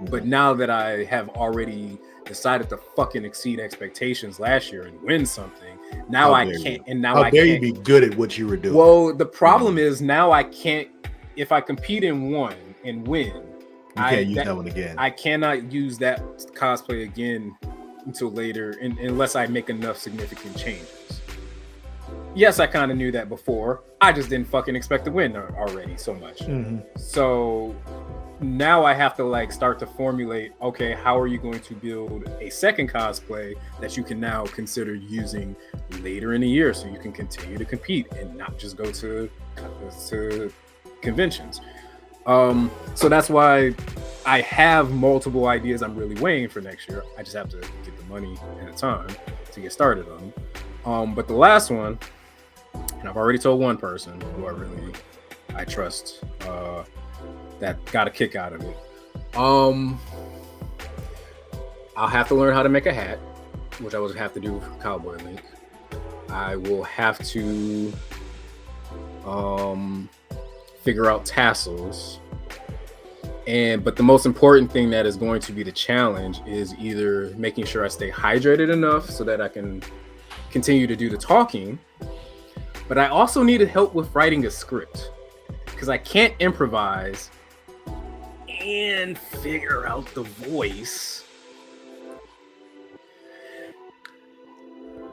But now that I have already decided to fucking exceed expectations last year and win something, now I can't. And now I can't. How dare you be good at what you were doing? Well, the problem is now I can't. If I compete in one and win, you can't use that one again. I cannot use that cosplay again until later, unless I make enough significant changes. Yes, I kind of knew that before. I just didn't fucking expect to win already so much. So now I have to start to formulate, okay, how are you going to build a second cosplay that you can now consider using later in the year so you can continue to compete and not just go to conventions. So that's why I have multiple ideas I'm really weighing for next year. I just have to get the money and the time to get started on. But the last one, and I've already told one person who I trust that got a kick out of it. I'll have to learn how to make a hat, which I would have to do for Cowboy Link. I will have to figure out tassels. But the most important thing that is going to be the challenge is either making sure I stay hydrated enough so that I can continue to do the talking, but I also needed help with writing a script because I can't improvise and figure out the voice.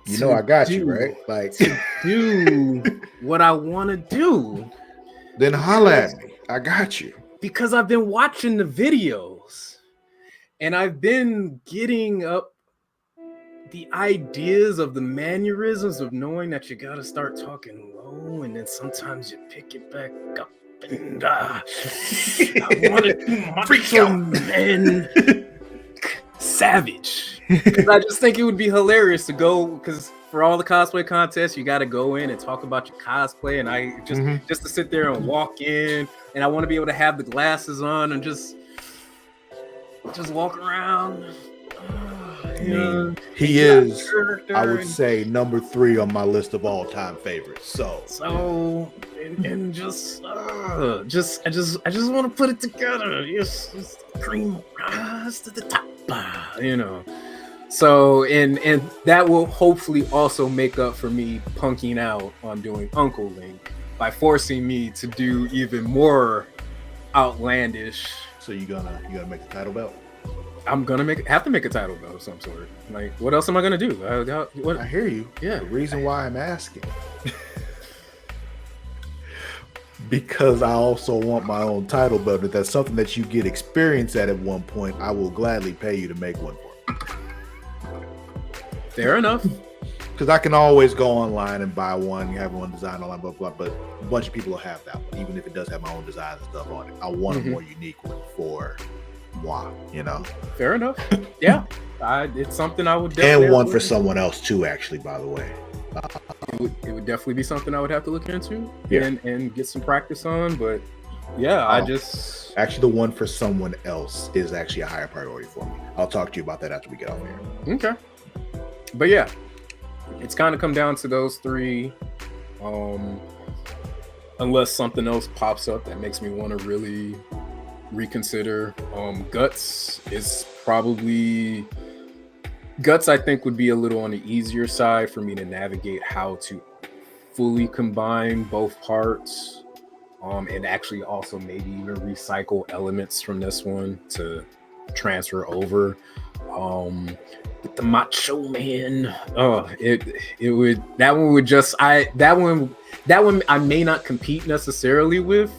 You know I got you, right? To do what I want to do. Then holla at me. I got you. Because I've been watching the videos and I've been getting up the ideas of the mannerisms of knowing that you got to start talking low and then sometimes you pick it back up and I want to do macho man savage. I just think it would be hilarious to go, because for all the cosplay contests, you got to go in and talk about your cosplay, and I just to sit there and walk in, and I want to be able to have the glasses on and just walk around. He is, I would say, number 3 on my list of all-time favorites. I just want to put it together. Just cream rise to the top, So and that will hopefully also make up for me punking out on doing Uncle Link by forcing me to do even more outlandish. So you gonna make the title belt? I'm gonna have to make a title belt of some sort. Like, what else am I gonna do? I hear you. Yeah. The reason why I'm asking, because I also want my own title belt. If that's something that you get experience at one point, I will gladly pay you to make one for me. Fair enough. Because I can always go online and buy one, have one design online, blah, blah, but a bunch of people will have that one, even if it does have my own designs and stuff on it. I want a more unique one for moi, you know? Fair enough. Yeah. It's something I would definitely... And one for someone else too, actually, by the way. It would definitely be something I would have to look into Yeah. and get some practice on, but yeah, Actually, the one for someone else is actually a higher priority for me. I'll talk to you about that after we get off here. Okay. But yeah, it's kind of come down to those three. Unless something else pops up that makes me want to really reconsider. Guts, I think, would be a little on the easier side for me to navigate how to fully combine both parts, and actually also maybe even recycle elements from this one to transfer over. But the Macho Man, that one I may not compete necessarily with,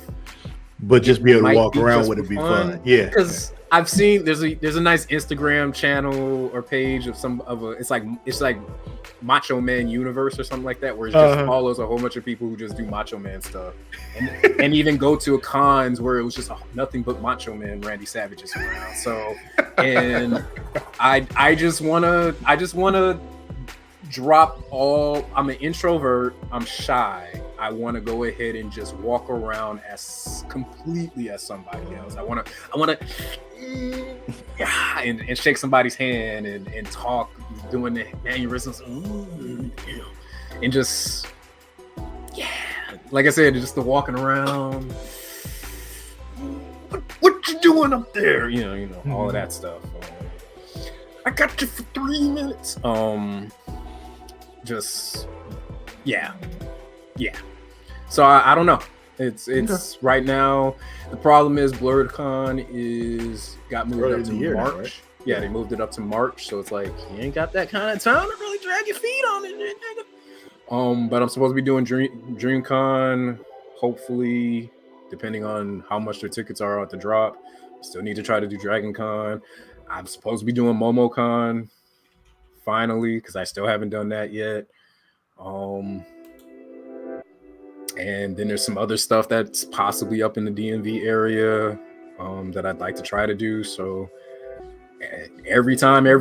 but just be able to walk around with it be fun. Yeah, because I've seen there's a nice Instagram channel or page of it's like Macho Man Universe or something like that, where it just follows a whole bunch of people who just do Macho Man stuff, and even go to a cons where it was just nothing but Macho Man Randy Savages around. So, and I just wanna drop all. I'm an introvert. I'm shy. I want to go ahead and just walk around as completely as somebody else. I want to and shake somebody's hand and talk, doing the mannerisms, and just like I said, just the walking around. What you doing up there? You know, all of that stuff. I got you for 3 minutes. Just yeah. So I don't know. It's okay. Right now. The problem is BlurredCon got moved up to March. Now, right? Yeah, they moved it up to March. So it's like you ain't got that kind of time to really drag your feet on it. But I'm supposed to be doing DreamCon. Hopefully, depending on how much their tickets are at the drop. Still need to try to do DragonCon. I'm supposed to be doing MomoCon finally because I still haven't done that yet. And then there's some other stuff that's possibly up in the DMV area that I'd like to try to do. So every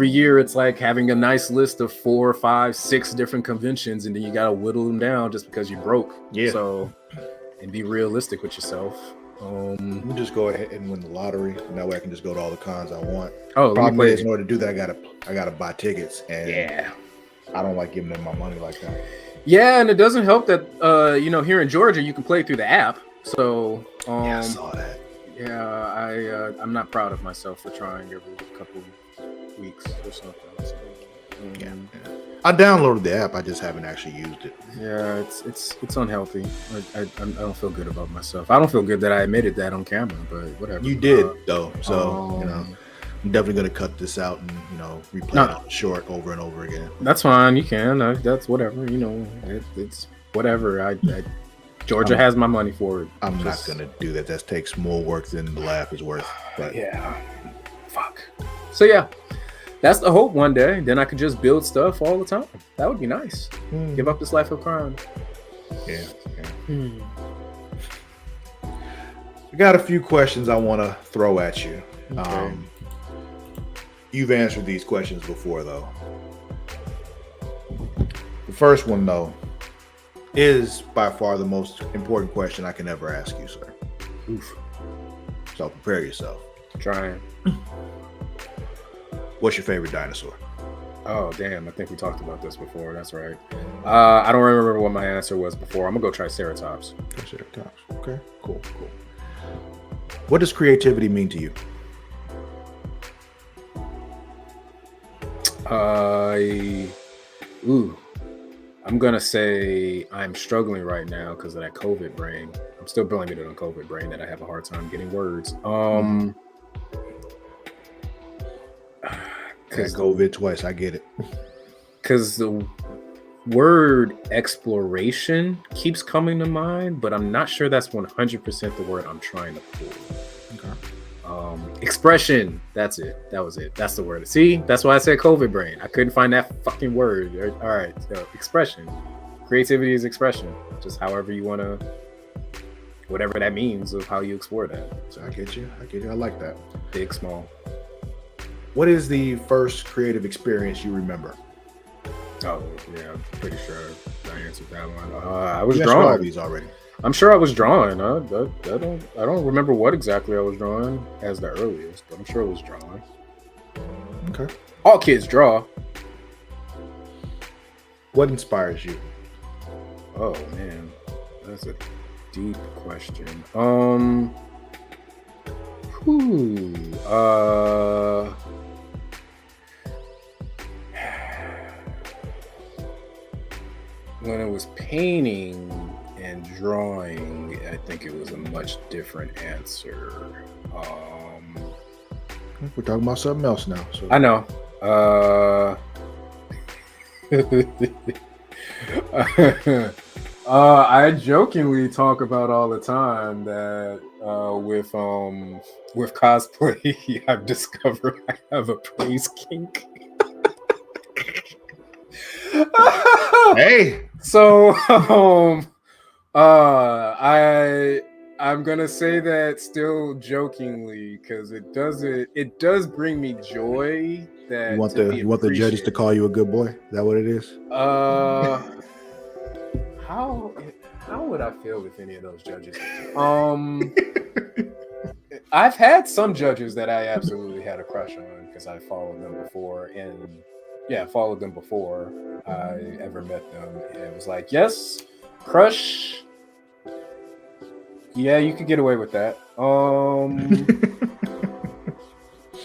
year, it's like having a nice list of 4, 5, 6 different conventions, and then you gotta whittle them down just because you're broke. Yeah. So, and be realistic with yourself. Let me just go ahead and win the lottery, and that way I can just go to all the cons I want. Oh, problem is, in order to do that, I gotta buy tickets, and yeah, I don't like giving them my money like that. Yeah, and it doesn't help that here in Georgia you can play through the app. So yeah, I saw that. Yeah, I'm not proud of myself for trying every couple weeks or something. So, yeah. I downloaded the app. I just haven't actually used it. Yeah, it's unhealthy. I don't feel good about myself. I don't feel good that I admitted that on camera, but whatever. You did though, so I'm definitely gonna cut this out and replay it short over and over again. That's fine. You can. That's whatever. It's whatever. Georgia has my money for it. I'm not gonna do that. That takes more work than the laugh is worth. But yeah, fuck. So yeah, that's the hope. One day, then I could just build stuff all the time. That would be nice. Give up this life of crime. Yeah. I got a few questions I want to throw at you. Okay. You've answered these questions before, though. The first one, though, is by far the most important question I can ever ask you, sir. Oof. So prepare yourself. Trying. What's your favorite dinosaur? Oh, damn. I think we talked about this before. That's right. I don't remember what my answer was before. I'm going to go Triceratops. Triceratops. Okay. Cool. What does creativity mean to you? Ooh, I'm gonna say I'm struggling right now because of that COVID brain. I'm still blaming it on COVID brain that I have a hard time getting words. That COVID twice, I get it. Because the word exploration keeps coming to mind, but I'm not sure that's 100% the word I'm trying to pull. Okay. Expression. That's it. That was it. That's the word. See, that's why I said COVID brain. I couldn't find that fucking word. All right. So expression. Creativity is expression. Just however you want to, whatever that means of how you explore that. So I get you. I like that. Big, small. What is the first creative experience you remember? Oh, yeah. I'm pretty sure I answered that one. I was You drawing. all these already. I'm sure I was drawing. I don't remember what exactly I was drawing as the earliest, but I'm sure it was drawing. Okay. All kids draw. What inspires you? Oh man, that's a deep question. When it was painting and drawing, I think it was a much different answer. We're talking about something else now. So I know. I jokingly talk about all the time that with cosplay, I've discovered I have a praise kink. hey. So I'm gonna say that still jokingly because it does bring me joy that you want the judges to call you a good boy? Is that what it is? How would I feel with any of those judges? I've had some judges that I absolutely had a crush on because I followed them before I ever met them. And it was like, yes, crush. Yeah, you could get away with that.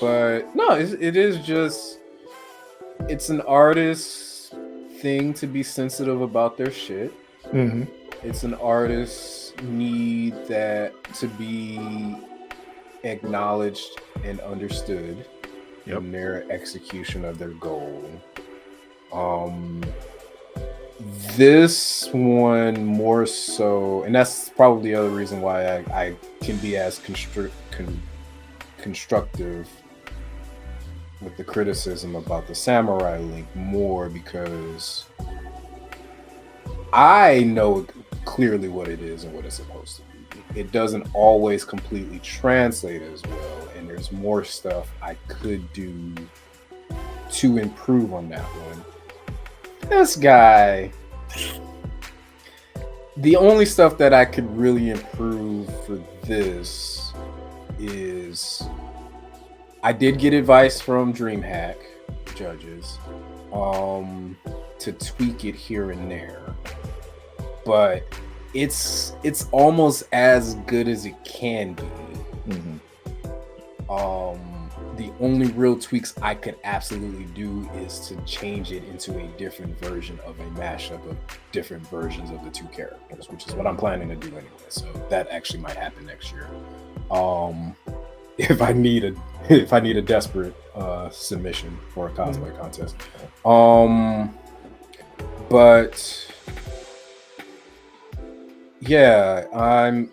But no, it is just, it's an artist's thing to be sensitive about their shit. Mm-hmm. It's an artist's need that to be acknowledged and understood in their execution of their goal. This one more so, and that's probably the other reason why I can be as constructive with the criticism about the samurai link more because I know clearly what it is and what it's supposed to be. It doesn't always completely translate as well, and there's more stuff I could do to improve on that one. This guy, the only stuff that I could really improve for this is I did get advice from DreamHack judges to tweak it here and there, but it's almost as good as it can be. Mm-hmm. The only real tweaks I could absolutely do is to change it into a different version of a mashup of different versions of the two characters, which is what I'm planning to do anyway. So that actually might happen next year. If I need a desperate submission for a cosplay contest. But yeah,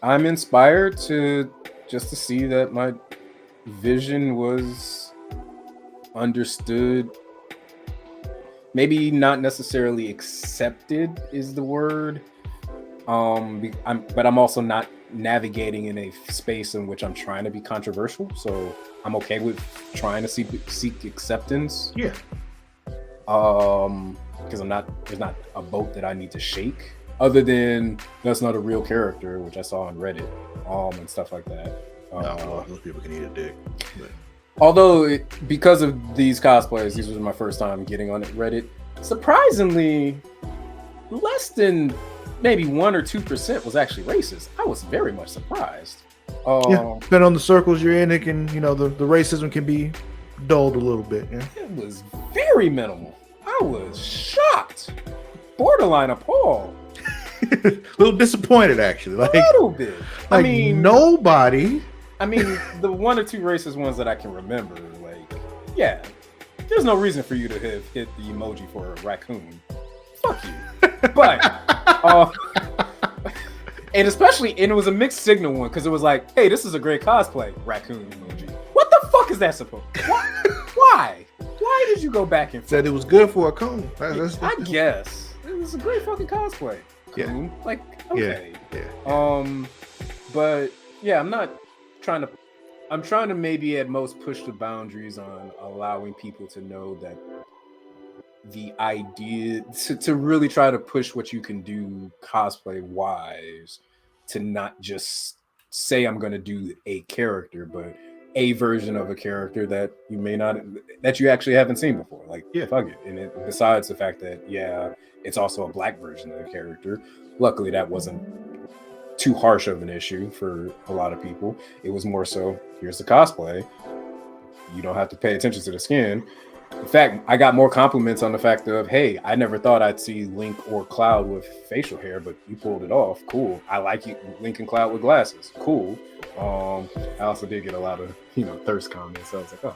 I'm inspired to see that my vision was understood, maybe not necessarily accepted is the word, but I'm also not navigating in a space in which I'm trying to be controversial, so I'm okay with trying to seek acceptance. Yeah. Because there's not a boat that I need to shake other than that's not a real character, which I saw on Reddit and stuff like that. No, those people can eat a dick. But. Although, because of these cosplays, this was my first time getting on Reddit. Surprisingly, less than maybe 1 or 2% was actually racist. I was very much surprised. Yeah, depending on the circles you're in, it can, the racism can be dulled a little bit. Yeah. It was very minimal. I was shocked, borderline appalled. A little disappointed, actually. A little bit. I mean, nobody. I mean, the one or two racist ones that I can remember, like, yeah, there's no reason for you to have hit the emoji for a raccoon. Fuck you. But, and especially, and it was a mixed signal one because it was like, hey, this is a great cosplay, raccoon emoji. What the fuck is that supposed? Why? Why did you go back and said it was good for a coon? I guess it was a great fucking cosplay. Coon. Yeah. Like, okay. Yeah. But yeah, I'm trying to maybe at most push the boundaries on allowing people to know that the idea to really try to push what you can do cosplay wise, to not just say I'm going to do a character, but a version of a character that you may not, that you actually haven't seen before. Like, yeah, fuck it. And besides the fact that, yeah, it's also a black version of the character. Luckily, that wasn't too harsh of an issue for a lot of people. It was more so, here's the cosplay. You don't have to pay attention to the skin. In fact, I got more compliments on the fact of, hey, I never thought I'd see Link or Cloud with facial hair, but you pulled it off. Cool. I like you, Link and Cloud with glasses. Cool. I also did get a lot of, thirst comments. So I was like, oh.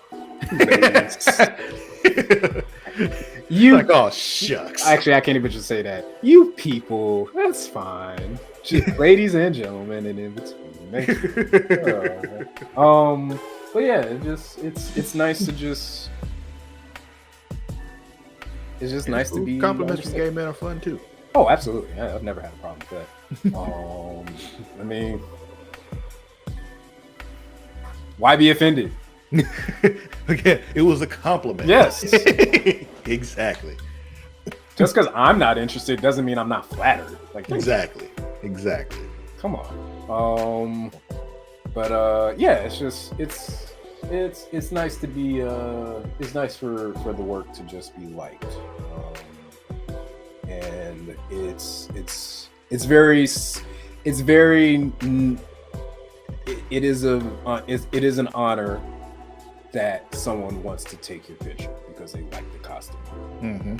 You like, oh, shucks. Actually, I can't even just say that. You people, that's fine. Just ladies and gentlemen, and in between. But yeah, it's nice to just. It's just nice to be. Compliments from gay men are fun too. Oh, absolutely. I've never had a problem with that. I mean, why be offended? Again, it was a compliment. Yes. Exactly. Just because I'm not interested doesn't mean I'm not flattered. Like, exactly. Come on. But yeah, it's just it's nice to be it's nice for the work to just be liked, and it is an honor that someone wants to take your picture because they like the costume,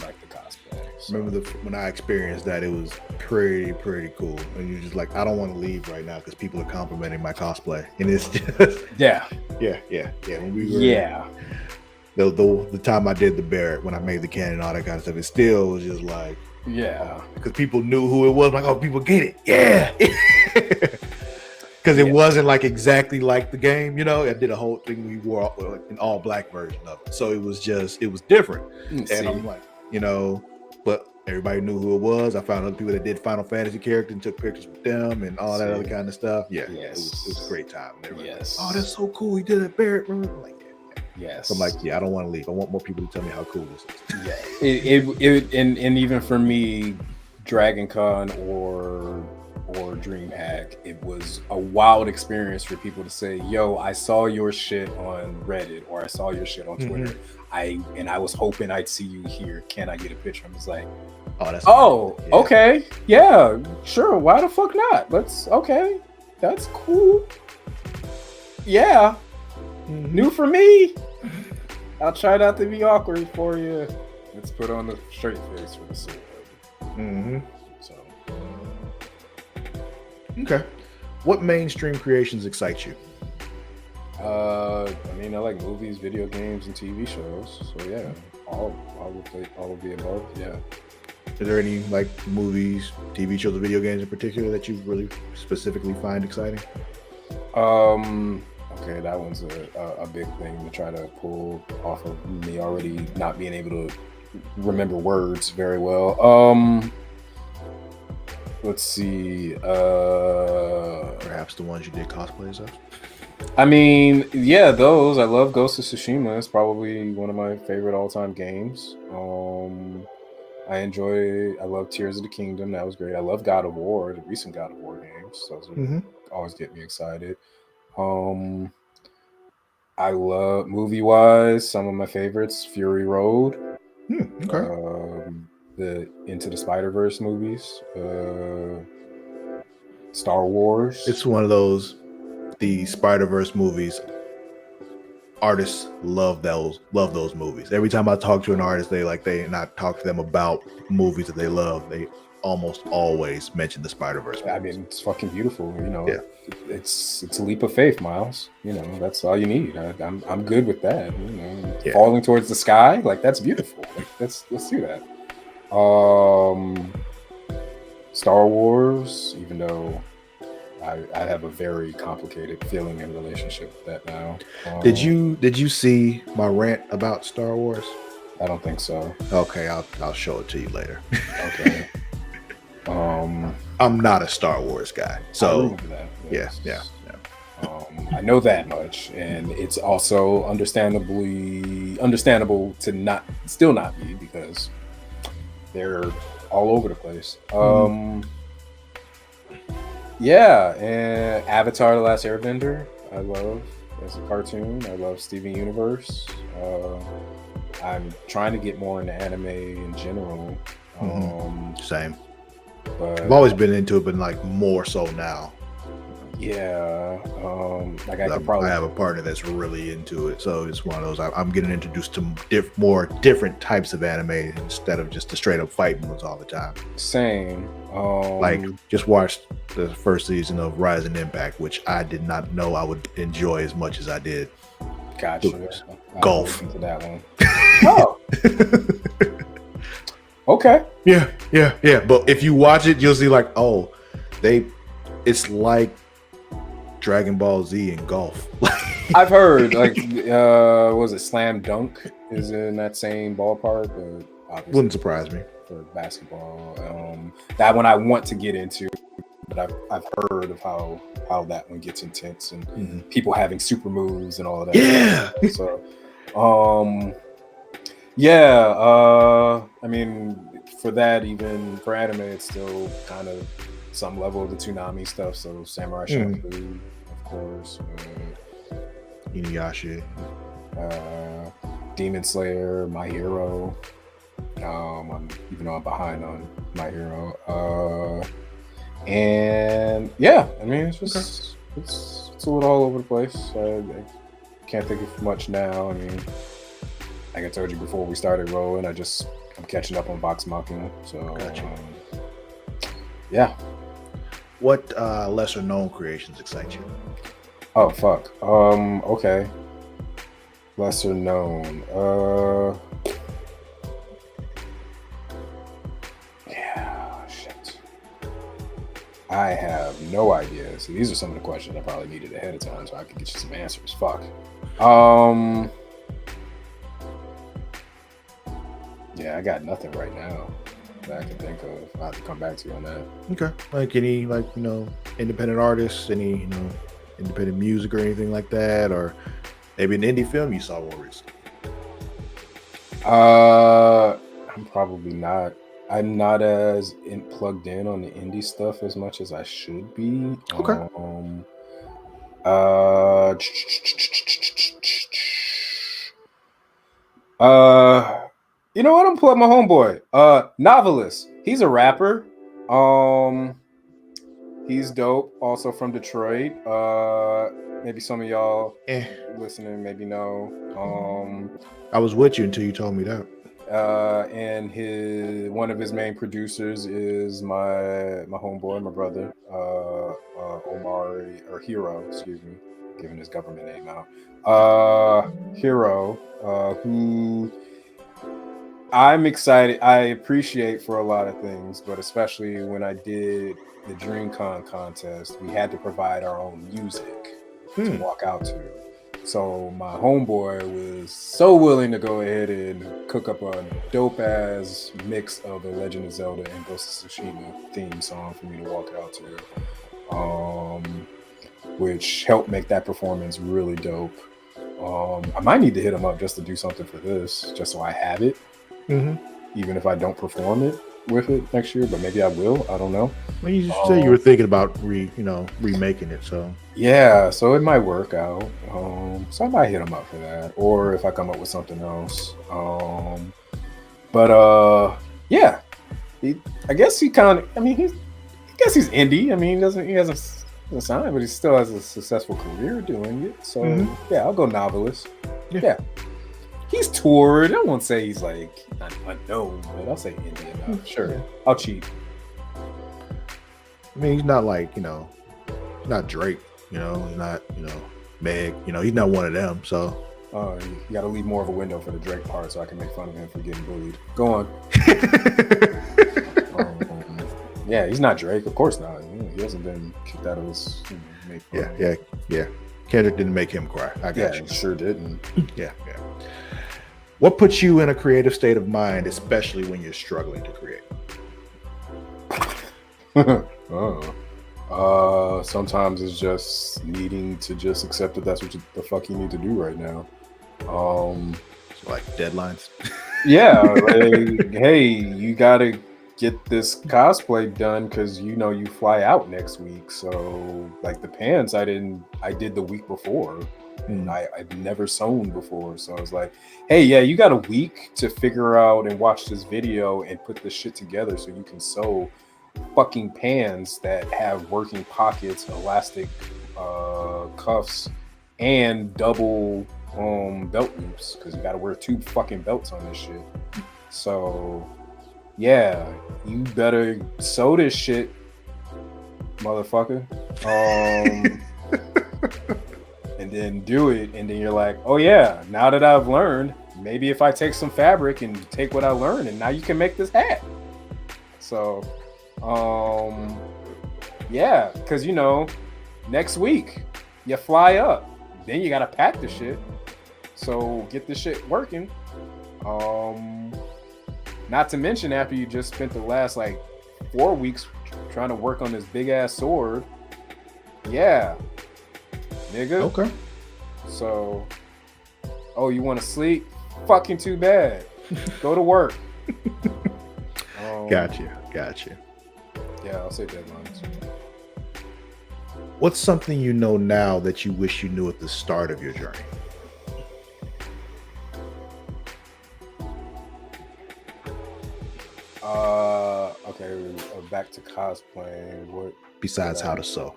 like the cosplay. So. Remember when I experienced that, it was pretty cool, and you're just like, I don't want to leave right now because people are complimenting my cosplay, and it's just yeah. When we were the time I did the Barrett, when I made the cannon, all that kind of stuff, it still was just like because people knew who it was. Like, oh, people get it, because it wasn't like exactly like the game, I did a whole thing. We wore an all black version of it, so it was different. And I'm like, but everybody knew who it was. I found other people that did Final Fantasy characters and took pictures with them and all that other kind of stuff. Yeah, it was a great time. Yes. Like, oh, that's so cool. He did it, Barrett. I'm like, yes. So I'm like, I don't want to leave. I want more people to tell me how cool this is. And even for me, Dragon Con or DreamHack, it was a wild experience for people to say, yo, I saw your shit on Reddit or I saw your shit on Twitter. I was hoping I'd see you here. Can I get a picture? I was like, okay, yeah, sure. Why the fuck not? That's cool. Yeah, new for me. I'll try not to be awkward for you. Let's put on the straight face for the suit. So, okay. What mainstream creations excite you? I mean, I like movies, video games, and TV shows. So yeah, all of the above. Yeah. Is there any like movies, TV shows, or video games in particular that you really specifically find exciting? Okay, that one's a big thing to try to pull off of me already not being able to remember words very well. Let's see. Perhaps the ones you did cosplays of? I mean, yeah, those. I love Ghost of Tsushima. It's probably one of my favorite all-time games. I love Tears of the Kingdom. That was great. I love God of War, the recent God of War games. Those always get me excited. I love, movie-wise, some of my favorites, Fury Road. Okay. The Into the Spider-Verse movies. Star Wars. It's one of those, the Spider-Verse movies artists love those movies. Every time I talk to an artist, they not talk to them about movies that they love. They almost always mention the Spider-Verse movies. I mean, it's fucking beautiful. You know, Yeah. it's a leap of faith, Miles. You know, that's all you need. I'm good with that. You know, Yeah. falling towards the sky, like that's beautiful. Like, let's do that. Star Wars, even though I have a very complicated feeling and relationship with that now. Did you see my rant about Star Wars? I don't think so. Okay, I'll show it to you later. Okay. I'm not a Star Wars guy, I so remember that. Yes. yeah. I know that much, and it's also understandable to still not be, because they're all over the place. Yeah, and Avatar: The Last Airbender, I love as a cartoon. I love Steven Universe. I'm trying to get more into anime in general. Same. But I've always been into it, but like more so now. yeah, like I I could probably have a partner that's really into it, so it's one of those. I'm getting introduced to more different types of anime instead of just the straight up fighting ones all the time. same. Like just watched the first season of Rise and Impact, which I did not know I would enjoy as much as I did. Gotcha. Golf. Into that one. Oh. Okay. Yeah. But if you watch it, you'll see like, oh, it's like Dragon Ball Z in golf. I've heard like was it Slam Dunk is in that same ballpark, but obviously Wouldn't surprise me. for basketball. That one I want to get into, but I've heard of how that one gets intense and people having super moves and all of that. Yeah. So yeah, I mean, for that, even for anime, it's still kind of some level of the Toonami stuff. So Samurai Champloo, of course, Inuyasha. Demon Slayer, My Hero. Even though I'm behind on My Hero, and yeah, I mean, it's just it's a little all over the place. I can't think of much now. I mean, like I told you before we started rolling, I'm catching up on Vox Machina. So Gotcha. Yeah. What lesser known creations excite you? Oh fuck. Okay. Lesser known. Yeah. Shit. I have no idea. So these are some of the questions I probably needed ahead of time, so I could get you some answers. Fuck. Yeah, I got nothing right now that I can think of. I'll have to come back to you on that. Okay. Like any independent artists, any independent music or anything like that, or maybe an indie film you saw more recently? I'm probably not. I'm not as plugged in on the indie stuff as much as I should be. Okay. You know what? I'm pulling my homeboy. Novelist. He's a rapper. He's dope. Also from Detroit. Maybe some of y'all listening maybe know. I was with you until you told me that. And one of his main producers is my homeboy, my brother, Omari, or Hero, excuse me, giving his government name out. Hero, who I'm excited, I appreciate for a lot of things, but especially when I did the DreamCon contest, we had to provide our own music to walk out to. So my homeboy was so willing to go ahead and cook up a dope ass mix of the Legend of Zelda and Ghost of Tsushima theme song for me to walk out to, which helped make that performance really dope. I might need to hit him up just to do something for this, just so I have it, even if I don't perform it with it next year, but maybe I will. I don't know. Well, you said you were thinking about remaking it, so yeah, so it might work out. So I might hit him up for that, or if I come up with something else. Yeah, I guess he kind of. I mean, I guess he's indie. I mean, he hasn't Doesn't sound, but he still has a successful career doing it. So yeah, I'll go novelist. Yeah. Yeah. He's toured. I won't say he's like not unknown, but I'll say indie enough. Sure. Yeah. I'll cheat. I mean, he's not like, not Drake, he's not, Meg, he's not one of them. So You got to leave more of a window for the Drake part so I can make fun of him for getting bullied. Go on. Yeah, he's not Drake. Of course not. He hasn't been kicked out of his. Yeah. Kendrick didn't make him cry. I got you. Sure didn't. Yeah. What puts you in a creative state of mind, especially when you're struggling to create? Sometimes it's just needing to just accept that that's what the fuck you need to do right now. Like deadlines. Yeah, like, hey, you gotta get this cosplay done because you fly out next week. So like the pants I did the week before, and I'd never sewn before. So I was like, hey, yeah, you got a week to figure out and watch this video and put this shit together so you can sew fucking pants that have working pockets, elastic cuffs, and double belt loops, because you got to wear 2 fucking belts on this shit. So yeah, you better sew this shit, motherfucker. And then do it, and then you're like, oh yeah, now that I've learned, maybe if I take some fabric and take what I learned, and now you can make this hat. So yeah, because next week you fly up, then you gotta pack the shit. So get this shit working. Not to mention, after you just spent the last like 4 weeks trying to work on this big ass sword. Yeah, nigga. Okay. So, you want to sleep? Fucking too bad. Go to work. Gotcha. Yeah, I'll say deadlines. What's something you know now that you wish you knew at the start of your journey? Okay, back to cosplaying. What besides how to sew?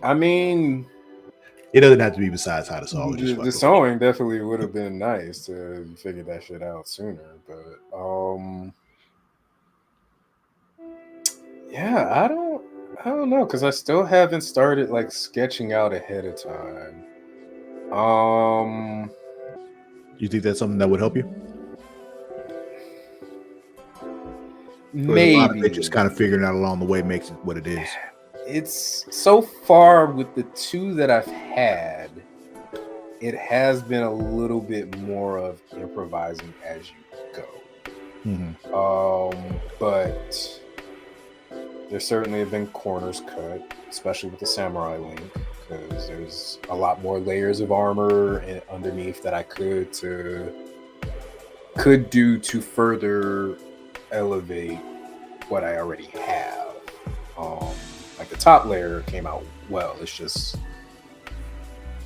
I mean, it doesn't have to be besides how to sew. The sewing definitely would have been nice to figure that shit out sooner, but yeah, I don't know, because I still haven't started like sketching out ahead of time. You think that's something that would help you? Maybe just kind of figuring out along the way makes it what it is. It's so far with the 2 that I've had, it has been a little bit more of improvising as you go. But there certainly have been corners cut, especially with the samurai link, because there's a lot more layers of armor underneath that I could do to further elevate what I already have. Like the top layer came out well. It's just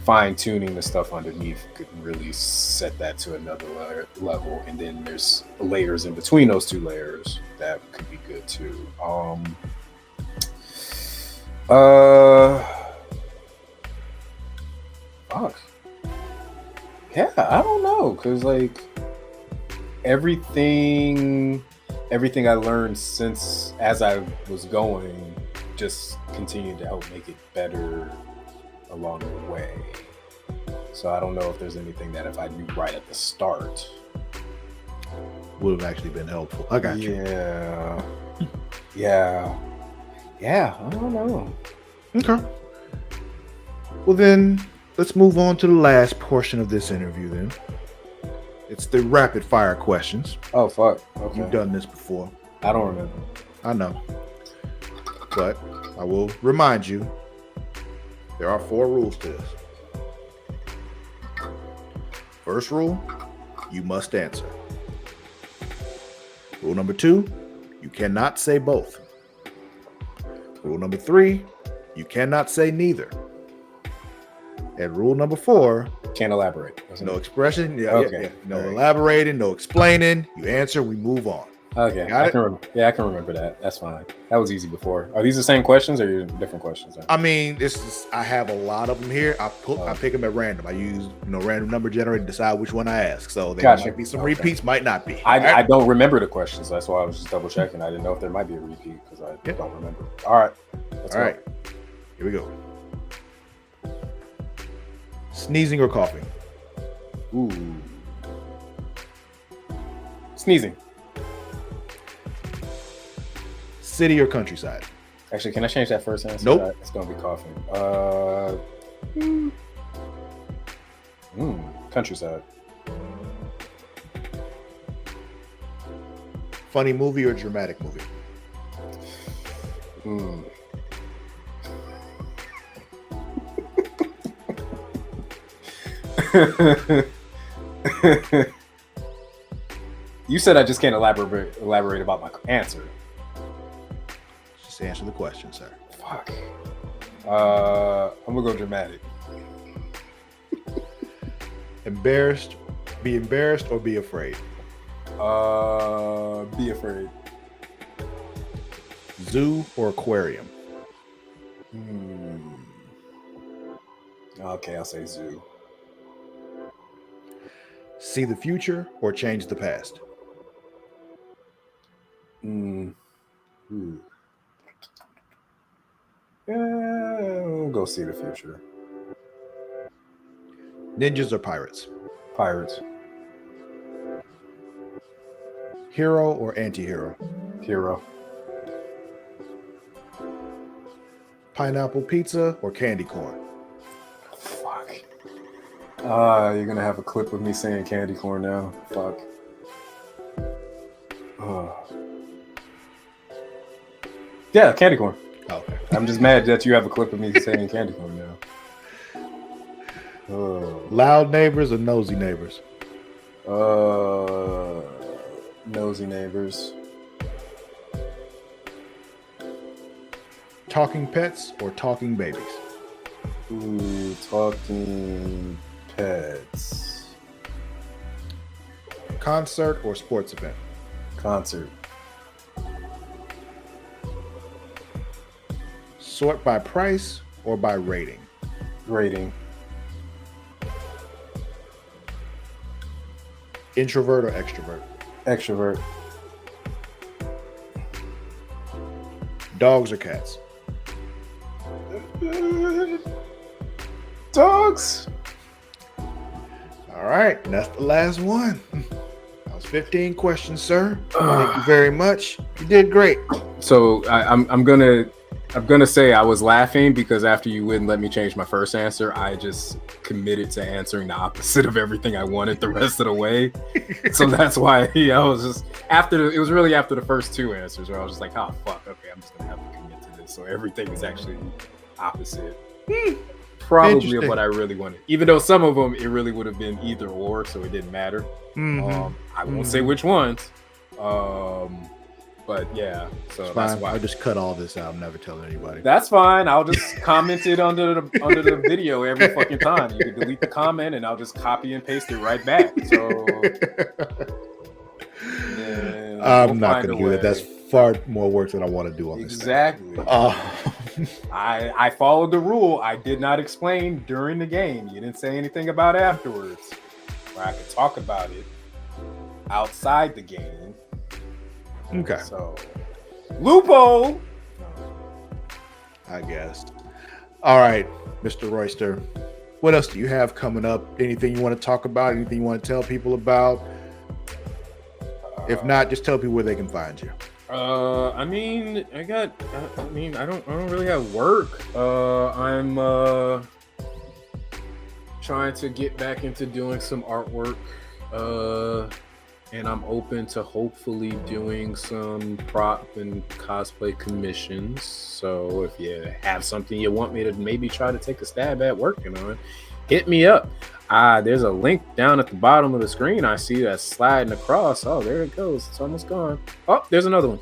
fine tuning the stuff underneath could really set that to another level. And then there's layers in between those 2 layers that could be good too. Fuck. Yeah, I don't know, because like everything I learned since as I was going just continued to help make it better along the way. So I don't know if there's anything that if I knew right at the start would have actually been helpful. I got you. Yeah, I don't know. Okay. Well then, let's move on to the last portion of this interview then. It's the rapid fire questions. Oh, fuck. Okay. You've done this before. I don't remember. I know. But I will remind you, there are 4 rules to this. First rule, you must answer. Rule number 2, you cannot say both. Rule number 3, you cannot say neither. And rule number 4, can't elaborate. No expression. Okay. No elaborating, no explaining. You answer, we move on. Okay, Got it? I can remember that. That's fine. That was easy before. Are these the same questions or are you different questions? I mean, I have a lot of them here. I pick them at random. I use random number generator to decide which one I ask. So there might be some repeats, might not be. I don't remember the questions. That's why I was just double checking. I didn't know if there might be a repeat because I don't remember. All right. All right. Here we go. Sneezing or coughing? Ooh. Sneezing. City or countryside? Actually, can I change that first answer? Nope. It's gonna be coughing. Countryside. Funny movie or dramatic movie? You said I just can't elaborate about my answer. Just answer the question, sir. Fuck. I'm gonna go dramatic. Be embarrassed or be afraid? Be afraid. Zoo or aquarium? Okay, I'll say zoo. See the future or change the past? We'll go see the future. Ninjas or pirates? Pirates. Hero or anti-hero? Hero. Pineapple pizza or candy corn? Fuck. You're gonna have a clip of me saying candy corn now. Fuck. Yeah, candy corn. Oh, okay. I'm just mad that you have a clip of me saying candy corn now. Loud neighbors or nosy neighbors? Nosy neighbors. Talking pets or talking babies? Ooh, talking pets. Concert or sports event? Concert. Sort by price or by rating? Rating. Introvert or extrovert? Extrovert. Dogs or cats? Dogs. All right, that's the last one. That was 15 questions, sir. Thank you very much. You did great. So I'm gonna say I was laughing because after you wouldn't let me change my first answer, I just committed to answering the opposite of everything I wanted the rest of the way. So that's why I was just it was really after the first two answers where I was just like, oh fuck, okay, I'm just gonna have to commit to this. So everything is actually opposite. Probably of what I really wanted. Even though some of them it really would have been either or, so it didn't matter. I won't say which ones. But yeah, so that's why I'll just cut all this out. I'm never telling anybody. That's fine. I'll just comment it under the video every fucking time. You can delete the comment and I'll just copy and paste it right back. So I'm not going to do it. That's far more work than I want to do on this. Exactly. I followed the rule. I did not explain during the game. You didn't say anything about afterwards. Where I could talk about it outside the game. Okay. So, loophole. I guess. All right, Mr. Royster. What else do you have coming up? Anything you want to talk about? Anything you want to tell people about? If not, just tell people where they can find you. I don't really have work. I'm trying to get back into doing some artwork. And I'm open to hopefully doing some prop and cosplay commissions. So if you have something you want me to maybe try to take a stab at working on, hit me up. There's a link down at the bottom of the screen. I see that sliding across. Oh, there it goes. It's almost gone. Oh, there's another one.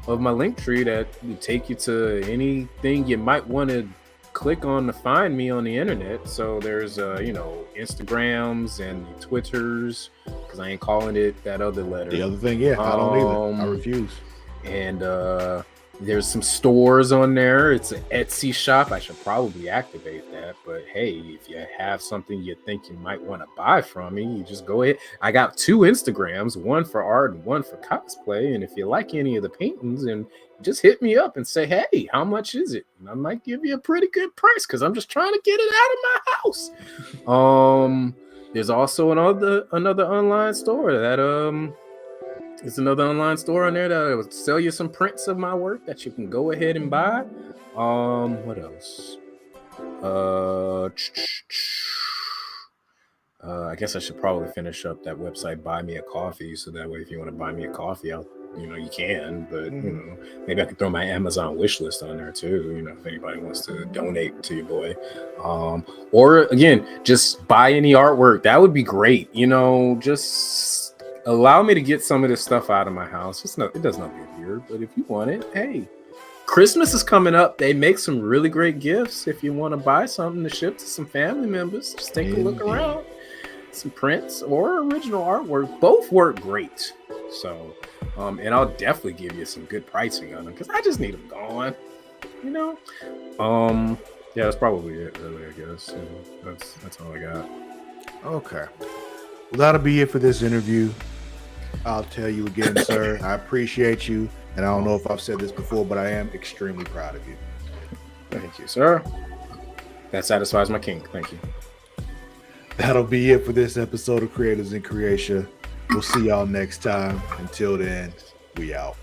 Of my link tree that will take you to anything you might want to click on to find me on the internet. So there's Instagrams and Twitters, because I ain't calling it that other letter. The other thing, yeah, I don't either. I refuse. And there's some stores on there. It's an Etsy shop. I should probably activate that. But hey, if you have something you think you might want to buy from me, you just go ahead. I got 2 Instagrams, one for art and one for cosplay. And if you like any of the paintings, and just hit me up and say, hey, how much is it? And I might give you a pretty good price, because I'm just trying to get it out of my house. There's also another online store that it's another online store on there that will sell you some prints of my work that you can go ahead and buy. What else? I guess I should probably finish up that website, Buy Me a Coffee, so that way if you want to buy me a coffee, you can. But maybe I could throw my Amazon wish list on there too. If anybody wants to donate to your boy, or again, just buy any artwork. That would be great. Just allow me to get some of this stuff out of my house. It does not get weird, but if you want it, hey, Christmas is coming up. They make some really great gifts. If you want to buy something to ship to some family members, just take a look around. Some prints or original artwork, both work great. So, and I'll definitely give you some good pricing on them, because I just need them gone. Yeah, that's probably it, really. I guess that's all I got. Okay. Well, that'll be it for this interview. I'll tell you again, sir, I appreciate you. And I don't know if I've said this before, but I am extremely proud of you. Thank you, sir. That satisfies my kink. Thank you. That'll be it for this episode of Creators in Creation. We'll see y'all next time. Until then, we out.